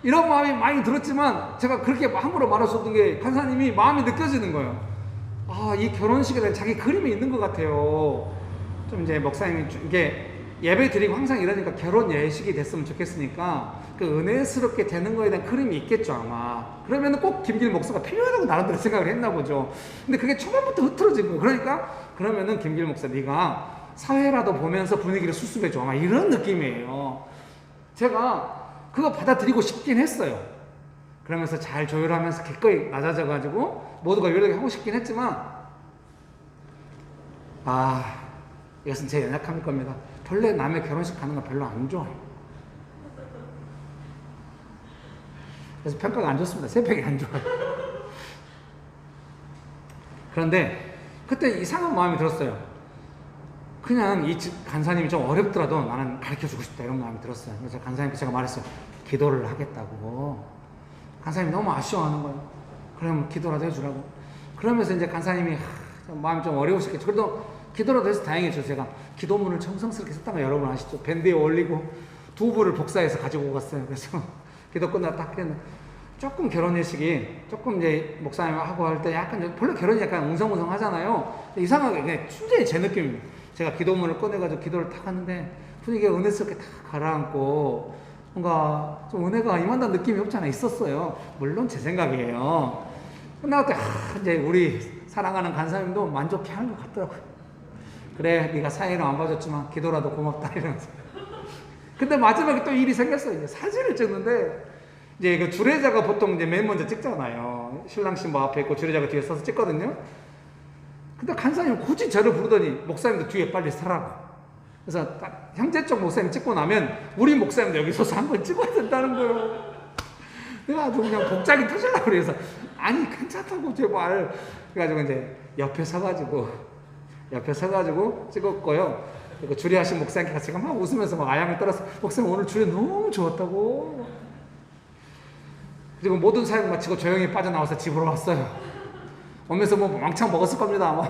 이런 마음이 많이 들었지만 제가 그렇게 함부로 말할 수 없는 게 간사님이 마음이 느껴지는 거예요. 이 결혼식에 대한 자기 그림이 있는 것 같아요. 좀 이제 목사님이 이게 예배 드리고 항상 이러니까 결혼 예식이 됐으면 좋겠으니까 그 은혜스럽게 되는 거에 대한 그림이 있겠죠 아마. 그러면 꼭 김길 목사가 필요하다고 나름대로 생각을 했나 보죠. 근데 그게 초반부터 흐트러진 거예요. 그러니까 그러면은 김길 목사 네가 사회라도 보면서 분위기를 수습해줘 아마 이런 느낌이에요. 제가 그거 받아들이고 싶긴 했어요. 그러면서 잘 조율하면서 기꺼이 낮아져가지고 모두가 유일하게 하고 싶긴 했지만 이것은 제 연약함일 겁니다. 본래 남의 결혼식 가는 거 별로 안 좋아해요. 그래서 평가가 안 좋습니다. 새벽이 안 좋아요. 그런데 그때 이상한 마음이 들었어요. 그냥 이 간사님이 좀 어렵더라도 나는 가르쳐주고 싶다 이런 마음이 들었어요. 그래서 간사님께 제가 말했어요. 기도를 하겠다고. 간사님이 너무 아쉬워하는 거예요. 그럼 기도라도 해주라고. 그러면서 이제 간사님이 마음이 좀 어려우셨겠죠. 그래도 기도라도 해서 다행이죠. 제가 기도문을 정성스럽게 썼다는 거 여러분 아시죠? 밴드에 올리고 두부를 복사해서 가지고 갔어요. 그래서 기도 끝나고 딱 했는데 조금 결혼 예식이 조금 이제 목사님하고 할 때 약간 별로 결혼이 약간 웅성웅성 하잖아요. 이상하게 그냥 순전히 제 느낌입니다. 제가 기도문을 꺼내가지고 기도를 딱 하는데 분위기가 은혜스럽게 딱 가라앉고 뭔가 좀 은혜가 임한다는 느낌이 없지 않아 있었어요. 물론 제 생각이에요. 끝나고 때 이제 우리 사랑하는 간사님도 만족해 하는 것 같더라고요. 그래 네가 사회는 안 봐줬지만 기도라도 고맙다 이러면서. 근데 마지막에 또 일이 생겼어요. 이제 사진을 찍는데 이제 그 주례자가 보통 이제 맨 먼저 찍잖아요. 신랑 신부 앞에 있고 주례자가 뒤에 서서 찍거든요. 근데 간사님 굳이 저를 부르더니 목사님도 뒤에 빨리 서라고. 그래서 딱 형제 쪽 목사님 찍고 나면 우리 목사님도 여기 서서 한번 찍어야 된다는 거예요. 내가 아주 그냥 복장이 터질라고 그래서 아니 괜찮다고 제발. 그래가지고 이제 옆에 서가지고 찍었고요. 그리고 주례하신 목사님께 같이 막 웃으면서 막 아양을 떨어서 목사님 오늘 주례 너무 좋았다고. 그리고 모든 사역 마치고 조용히 빠져나와서 집으로 왔어요. 오면서 뭐 왕창 먹었을 겁니다 아마.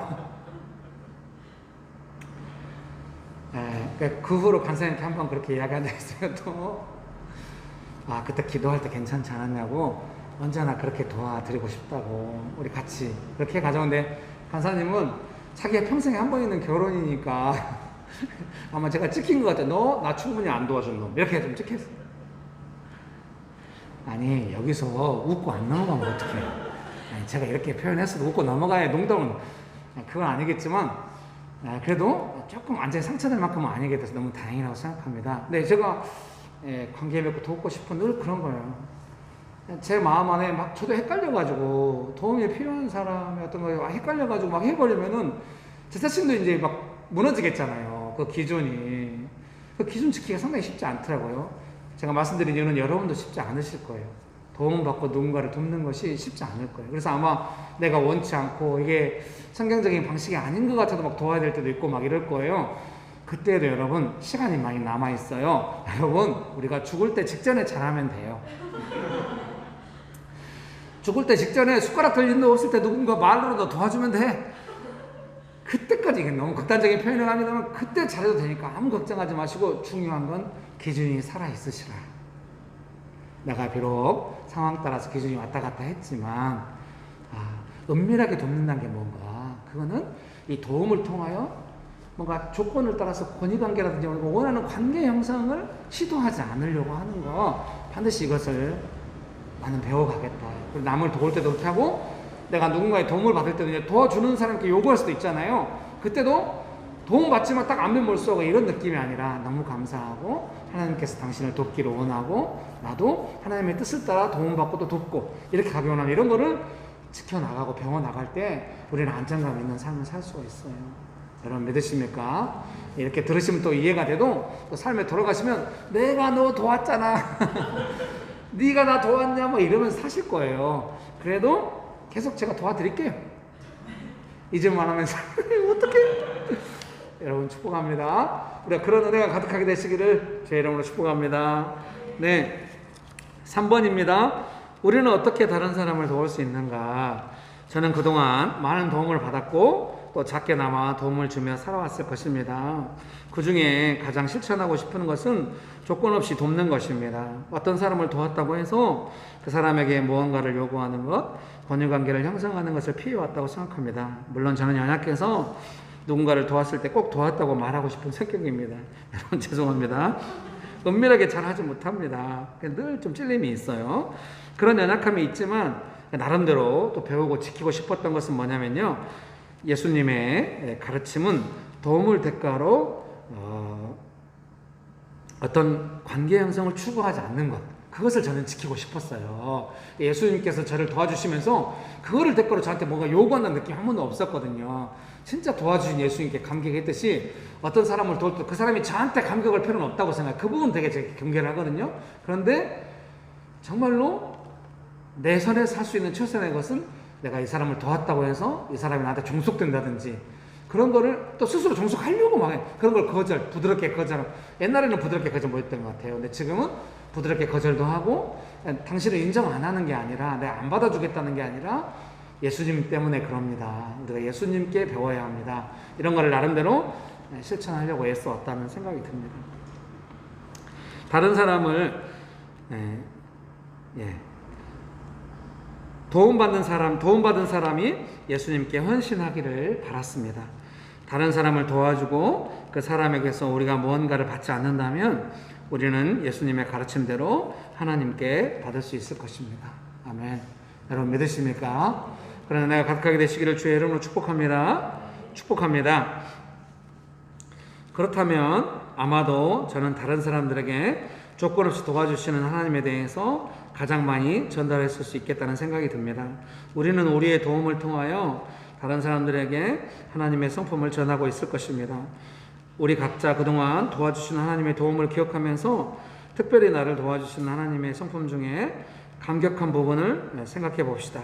그 후로 간사님께 한번 그렇게 이야기한 적이 있어요. 또 그때 기도할 때 괜찮지 않았냐고 언제나 그렇게 도와드리고 싶다고 우리 같이 그렇게 가져오는데 간사님은 자기가 평생에 한 번 있는 결혼이니까 아마 제가 찍힌 것 같아요. 너 나 충분히 안 도와준 놈 이렇게 좀 찍혔어요. 아니 여기서 웃고 안 넘어가면 어떡해. 아니 제가 이렇게 표현했어도 웃고 넘어가야 농담은 그건 아니겠지만 그래도 조금 완전히 상처될 만큼은 아니게 돼서 너무 다행이라고 생각합니다. 근데 제가 관계 맺고 돕고 싶은 늘 그런 거예요. 제 마음 안에 막 저도 헷갈려가지고 도움이 필요한 사람이 어떤 거에 헷갈려가지고 막 해버리면은 제 자신도 이제 막 무너지겠잖아요. 그 기준이. 그 기준 지키기가 상당히 쉽지 않더라고요. 제가 말씀드린 이유는 여러분도 쉽지 않으실 거예요. 도움받고 누군가를 돕는 것이 쉽지 않을 거예요. 그래서 아마 내가 원치 않고 이게 성경적인 방식이 아닌 것 같아도 막 도와야 될 때도 있고 막 이럴 거예요. 그때도 여러분 시간이 많이 남아 있어요. 여러분 우리가 죽을 때 직전에 잘하면 돼요. 죽을 때 직전에 숟가락 들 일도 없을 때 누군가 말로라도 도와주면 돼. 그때까지 너무 극단적인 표현을 합니다만 그때 잘해도 되니까 아무 걱정하지 마시고 중요한 건 기준이 살아있으시라. 내가 비록 상황 따라서 기준이 왔다 갔다 했지만 은밀하게 돕는다는 게 뭔가 그거는 이 도움을 통하여 뭔가 조건을 따라서 권위관계라든지 원하는 관계 형성을 시도하지 않으려고 하는 거 반드시 이것을 나는 배워가겠다. 그리고 남을 도울 때도 그렇게 하고 내가 누군가의 도움을 받을 때도 이제 도와주는 사람께 요구할 수도 있잖아요. 그때도 도움받지만 딱 안면 쏘고 이런 느낌이 아니라 너무 감사하고 하나님께서 당신을 돕기를 원하고 나도 하나님의 뜻을 따라 도움받고 또 돕고 이렇게 가벼운 이런 거를 지켜나가고 배워나갈 때 우리는 안정감 있는 삶을 살 수가 있어요. 여러분 믿으십니까? 이렇게 들으시면 또 이해가 돼도 또 삶에 돌아가시면 내가 너 도왔잖아. 네가 나 도왔냐 뭐 이러면서 사실 거예요. 그래도 계속 제가 도와드릴게요. 잊을만 하면서 어떡해. 여러분 축복합니다. 우리가 그런 은혜가 가득하게 되시기를 제 이름으로 축복합니다. 네, 3번입니다. 우리는 어떻게 다른 사람을 도울 수 있는가? 저는 그동안 많은 도움을 받았고 또 작게나마 도움을 주며 살아왔을 것입니다. 그 중에 가장 실천하고 싶은 것은 조건 없이 돕는 것입니다. 어떤 사람을 도왔다고 해서 그 사람에게 무언가를 요구하는 것, 권유관계를 형성하는 것을 피해왔다고 생각합니다. 물론 저는 연약해서 누군가를 도왔을 때 꼭 도왔다고 말하고 싶은 성격입니다. 여러분 죄송합니다. 은밀하게 잘 하지 못합니다. 늘 좀 찔림이 있어요. 그런 연약함이 있지만 나름대로 또 배우고 지키고 싶었던 것은 뭐냐면요. 예수님의 가르침은 도움을 대가로 어떤 관계 형성을 추구하지 않는 것, 그것을 저는 지키고 싶었어요. 예수님께서 저를 도와주시면서 그거를 대가로 저한테 뭔가 요구한다는 느낌이 한 번도 없었거든요. 진짜 도와주신 예수님께 감격했듯이 어떤 사람을 도울 때 그 사람이 저한테 감격할 필요는 없다고 생각해요. 그 부분 되게 제가 경계를 하거든요. 그런데 정말로 내 선에 살 수 있는 최선의 것은 내가 이 사람을 도왔다고 해서 이 사람이 나한테 종속된다든지 그런 거를 또 스스로 종속하려고 막 해. 그런 걸 부드럽게 거절하고. 옛날에는 부드럽게 거절 못했던 것 같아요. 근데 지금은 부드럽게 거절도 하고, 당신을 인정 안 하는 게 아니라, 내가 안 받아주겠다는 게 아니라, 예수님 때문에 그럽니다. 우리가 예수님께 배워야 합니다. 이런 거를 나름대로 실천하려고 애써왔다는 생각이 듭니다. 다른 사람을 도움받은 사람이 예수님께 헌신하기를 바랐습니다. 다른 사람을 도와주고 그 사람에게서 우리가 무언가를 받지 않는다면 우리는 예수님의 가르침대로 하나님께 받을 수 있을 것입니다. 아멘. 여러분 믿으십니까? 그러나 내가 가득하게 되시기를 주의 이름으로 축복합니다. 축복합니다. 그렇다면 아마도 저는 다른 사람들에게 조건 없이 도와주시는 하나님에 대해서 가장 많이 전달했을 수 있겠다는 생각이 듭니다. 우리는 우리의 도움을 통하여 다른 사람들에게 하나님의 성품을 전하고 있을 것입니다. 우리 각자 그동안 도와주신 하나님의 도움을 기억하면서 특별히 나를 도와주신 하나님의 성품 중에 감격한 부분을 생각해 봅시다.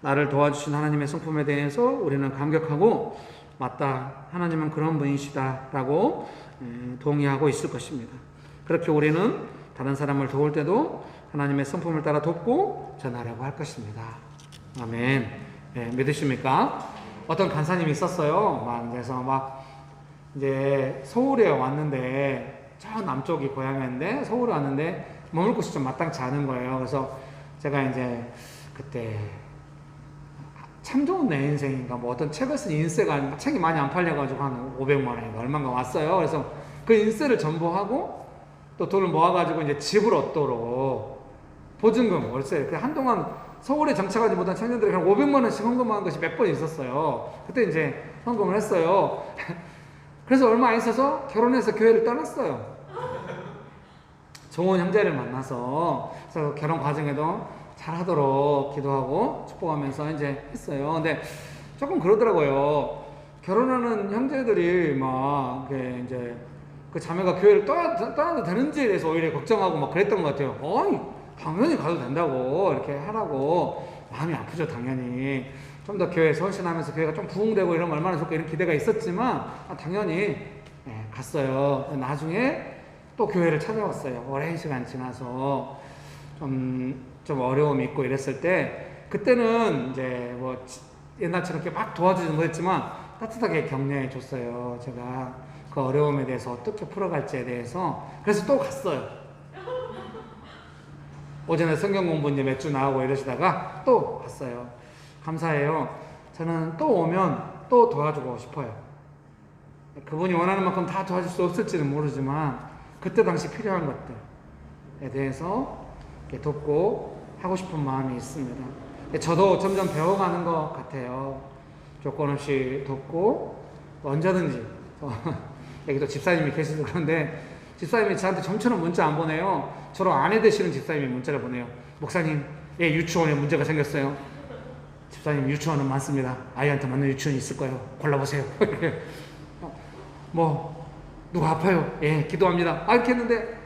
나를 도와주신 하나님의 성품에 대해서 우리는 감격하고 맞다, 하나님은 그런 분이시다 라고 동의하고 있을 것입니다. 그렇게 우리는 다른 사람을 도울 때도 하나님의 성품을 따라 돕고 전하려고 할 것입니다. 아멘. 믿으십니까? 어떤 간사님이 있었어요. 그래서 이제 서울에 왔는데, 저 남쪽이 고향이었는데 서울에 왔는데 머물 곳이 좀 마땅치 않은 거예요. 그래서 제가 이제 그때 참 좋은 내 인생인가 어떤 책을 쓴 인쇄가, 책이 많이 안 팔려가지고 한 500만 원인가 얼마인가 왔어요. 그래서 그 인쇄를 전부하고 또 돈을 모아가지고 이제 집을 얻도록 보증금, 월세, 한동안 서울에 정착하지 못한 청년들이 한 500만 원씩 헌금한 것이 몇 번 있었어요. 그때 이제 헌금을 했어요. 그래서 얼마 안 있어서 결혼해서 교회를 떠났어요. 좋은 형제를 만나서, 그래서 결혼 과정에도 잘하도록 기도하고 축복하면서 이제 했어요. 근데 조금 그러더라고요. 결혼하는 형제들이 이제 그 자매가 교회를 떠나도 되는지에 대해서 오히려 걱정하고 그랬던 것 같아요. 당연히 가도 된다고 이렇게 하라고. 마음이 아프죠, 당연히. 좀 더 교회에 헌신하면서 교회가 좀 부흥되고 이러면 얼마나 좋을까 이런 기대가 있었지만 당연히 갔어요. 나중에 또 교회를 찾아왔어요. 오랜 시간 지나서 좀 어려움이 있고 이랬을 때, 그때는 이제 옛날처럼 이렇게 막 도와주지는 못했지만 따뜻하게 격려해 줬어요. 제가 그 어려움에 대해서 어떻게 풀어갈지에 대해서. 그래서 또 갔어요. 오전에 성경 공부 이제 몇 주 나오고 이러시다가 또 갔어요. 감사해요. 저는 또 오면 또 도와주고 싶어요. 그분이 원하는 만큼 다 도와줄 수 없을지는 모르지만 그때 당시 필요한 것들에 대해서 돕고 하고 싶은 마음이 있습니다. 저도 점점 배워가는 것 같아요. 조건 없이 돕고 언제든지. 여기도 집사님이 계시서 그런데 집사님이 저한테 좀처럼 문자 안 보내요. 저로 아내 되시는 집사님이 문자를 보내요. 목사님, 유치원에 문제가 생겼어요. 집사님, 유치원은 많습니다. 아이한테 맞는 유치원이 있을 거예요. 골라보세요. 누가 아파요? 기도합니다. 이렇게 했는데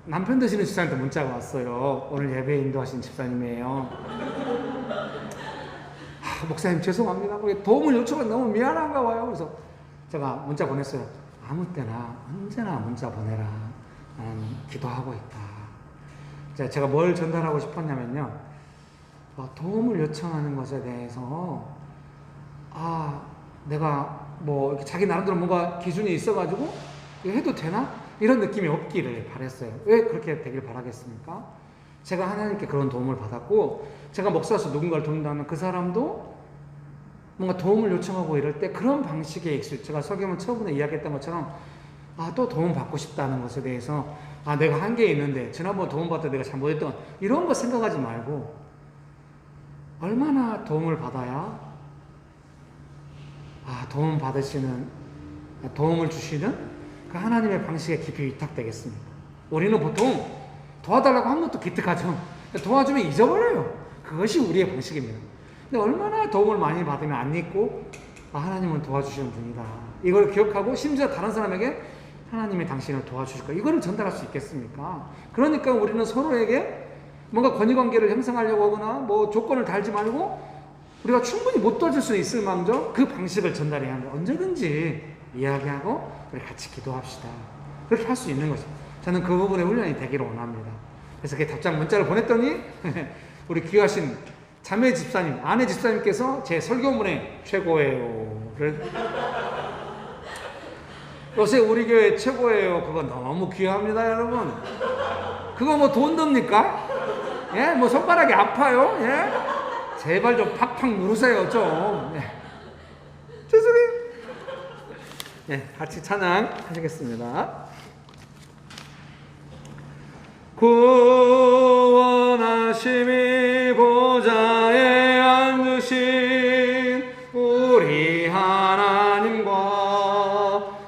남편 되시는 집사님한테 문자가 왔어요. 오늘 예배 인도하신 집사님이에요. 목사님 죄송합니다. 도움을 요청해 너무 미안한가 봐요. 그래서 제가 문자 보냈어요. 아무 때나 언제나 문자 보내라. 나는 기도하고 있다. 제가 뭘 전달하고 싶었냐면요. 도움을 요청하는 것에 대해서 내가 이렇게 자기 나름대로 뭔가 기준이 있어가지고 이거 해도 되나? 이런 느낌이 없기를 바랬어요. 왜 그렇게 되길 바라겠습니까? 제가 하나님께 그런 도움을 받았고, 제가 목사로서 누군가를 돕는다면 그 사람도 뭔가 도움을 요청하고 이럴 때 그런 방식에 익숙해. 제가 설교문 처음에 이야기했던 것처럼 또 도움 받고 싶다는 것에 대해서 내가 한계 있는데 지난번 도움 받다 내가 잘못했던 이런 거 생각하지 말고 얼마나 도움을 받아야 도움을 주시는 그 하나님의 방식에 깊이 위탁되겠습니까? 우리는 보통 도와달라고 한 것도 기특하죠. 도와주면 잊어버려요. 그것이 우리의 방식입니다. 근데 얼마나 도움을 많이 받으면 안 잊고 하나님은 도와주시는 분이다. 이걸 기억하고 심지어 다른 사람에게 하나님이 당신을 도와주실 거야. 이거를 전달할 수 있겠습니까? 그러니까 우리는 서로에게 뭔가 권위관계를 형성하려고 하거나 조건을 달지 말고 우리가 충분히 못 도와줄 수 있을 망정 그 방식을 전달해야 합니다. 언제든지 이야기하고 우리 같이 기도합시다. 그렇게 할 수 있는 거죠. 저는 그 부분에 훈련이 되기를 원합니다. 그래서 그 답장 문자를 보냈더니 우리 귀하신 자매 집사님, 아내 집사님께서 제 설교문에 최고예요를 요새 우리 교회 최고예요. 그거 너무 귀합니다, 여러분. 그거 뭐 돈 듭니까? 예? 뭐 손가락이 아파요? 예? 제발 좀 팍팍 누르세요, 좀. 예. 죄송해요. 예, 같이 찬양 하시겠습니다. 구원하심이 보좌에 앉으신 우리 하나님과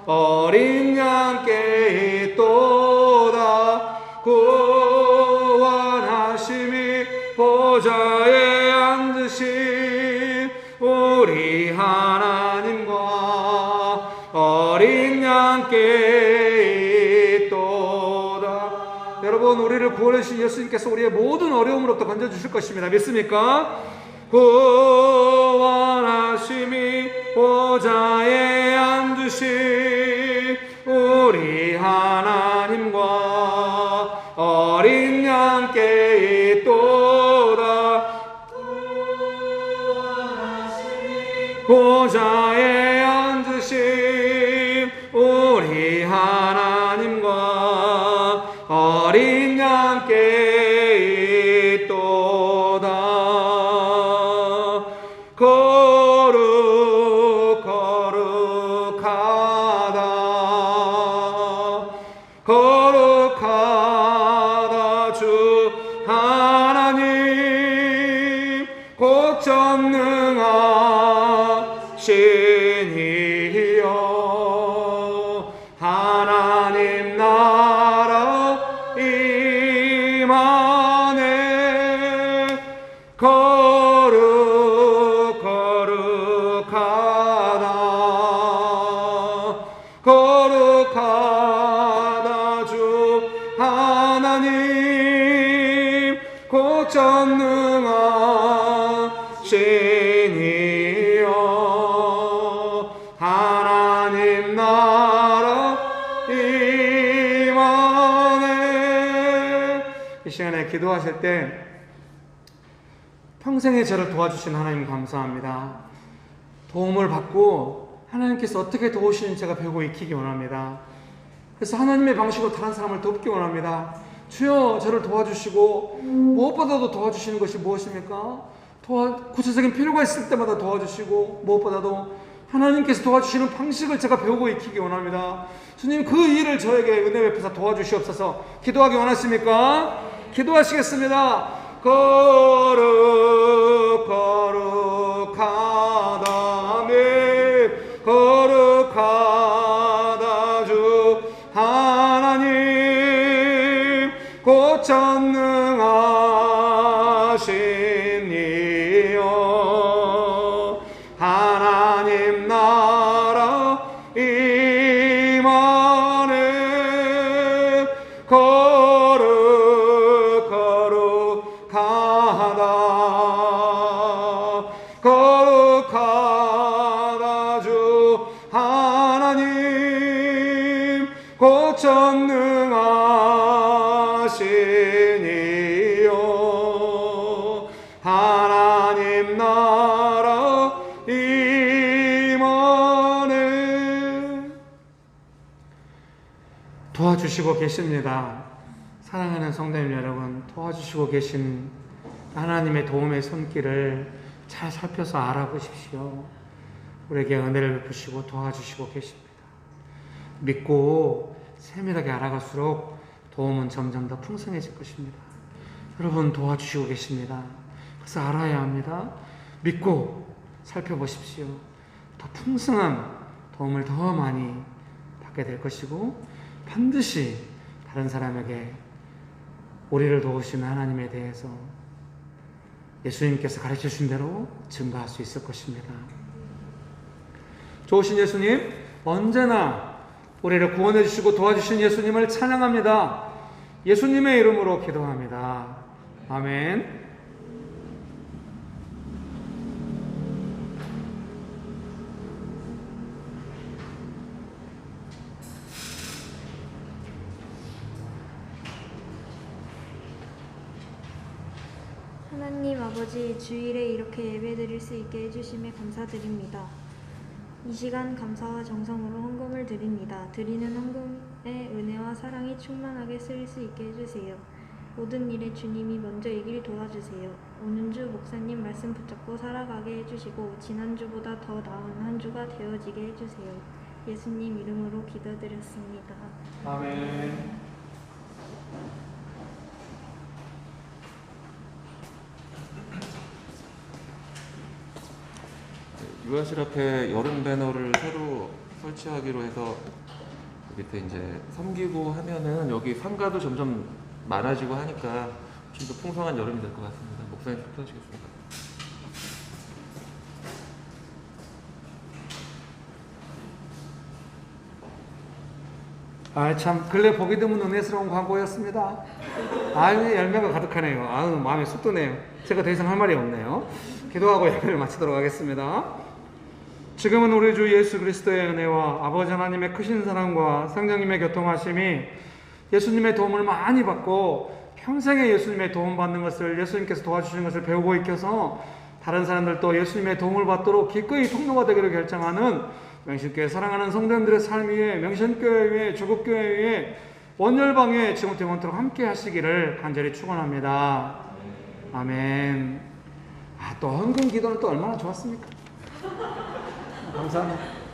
어린 양께 있도다. 구원하심이 보좌에 앉으신 우리 하나님과 어린 양께 있도다. 여러분, 우리를 구원해 주신 예수님께서 우리의 모든 어려움으로부터 건져주실 것입니다. 믿습니까? 구원하심이 보좌에 앉으신 우리 하나님과 어린 양께 있도다. 보좌에 앉으신 우리 하나님과 어린 양께 있도다. 거룩하다 주 하나님 곧 전능하시니여. 하나님 나라 임하네. 거룩하다 주 하나님 곧 전능하시니여. 하나님 나라 임하네. 이 시간에 기도하실 때 평생에 저를 도와주신 하나님 감사합니다. 도움을 받고 하나님께서 어떻게 도우시는지 제가 배우고 익히기 원합니다. 그래서 하나님의 방식으로 다른 사람을 돕기 원합니다. 주여, 저를 도와주시고 무엇보다도 도와주시는 것이 무엇입니까? 구체적인 필요가 있을 때마다 도와주시고 무엇보다도 하나님께서 도와주시는 방식을 제가 배우고 익히기 원합니다. 주님, 그 일을 저에게 은혜 베푸사 도와주시옵소서. 기도하기 원하십니까? 기도하시겠습니다. 거룩하다며 거룩하다 주 하나님 곧 전능하시니여. 하나님 나라 임하네. 거룩하다 주 하나님 곧 전능하시니여. 하나님 나라 임하네. 도와주시고 계십니다. 사랑하는 성도님 여러분, 도와주시고 계신 하나님의 도움의 손길을 잘 살펴서 알아보십시오. 우리에게 은혜를 베푸시고 도와주시고 계십니다. 믿고 세밀하게 알아갈수록 도움은 점점 더 풍성해질 것입니다. 여러분, 도와주시고 계십니다. 그래서 알아야 합니다. 믿고 살펴보십시오. 더 풍성한 도움을 더 많이 받게 될 것이고 반드시 다른 사람에게 우리를 도우시는 하나님에 대해서 예수님께서 가르쳐 주신 대로 증거할 수 있을 것입니다. 좋으신 예수님, 언제나 우리를 구원해 주시고 도와주신 예수님을 찬양합니다. 예수님의 이름으로 기도합니다. 아멘. 하나님 아버지, 주일에 이렇게 예배드릴 수 있게 해주심에 감사드립니다. 이 시간 감사와 정성으로 헌금을 드립니다. 드리는 헌금에 은혜와 사랑이 충만하게 쓰일 수 있게 해주세요. 모든 일에 주님이 먼저 이길 도와주세요. 오는 주 목사님 말씀 붙잡고 살아가게 해주시고 지난주보다 더 나은 한 주가 되어지게 해주세요. 예수님 이름으로 기도드렸습니다. 아멘. 유아실 앞에 여름 배너를 새로 설치하기로 해서 밑에 이제 섬기고 하면은 여기 상가도 점점 많아지고 하니까 좀 더 풍성한 여름이 될 것 같습니다. 목사님 투표하시겠습니다. 참 근래 보기 드문 은혜스러운 광고였습니다. 열매가 가득하네요. 마음에 쑥 드네요. 제가 더 이상 할 말이 없네요. 기도하고 예배를 마치도록 하겠습니다. 지금은 우리 주 예수 그리스도의 은혜와 아버지 하나님의 크신 사랑과 성령님의 교통하심이 예수님의 도움을 많이 받고 평생에 예수님의 도움 받는 것을, 예수님께서 도와주시는 것을 배우고 익혀서 다른 사람들도 예수님의 도움을 받도록 기꺼이 통로가 되기로 결정하는 명신교회 사랑하는 성도님들의 삶 위에, 명신교회 위에, 조국교회 위에, 원열방에 지금부터 영원토록 함께 하시기를 간절히 축원합니다. 아멘. 또 헌금 기도는 또 얼마나 좋았습니까? 감사합니다.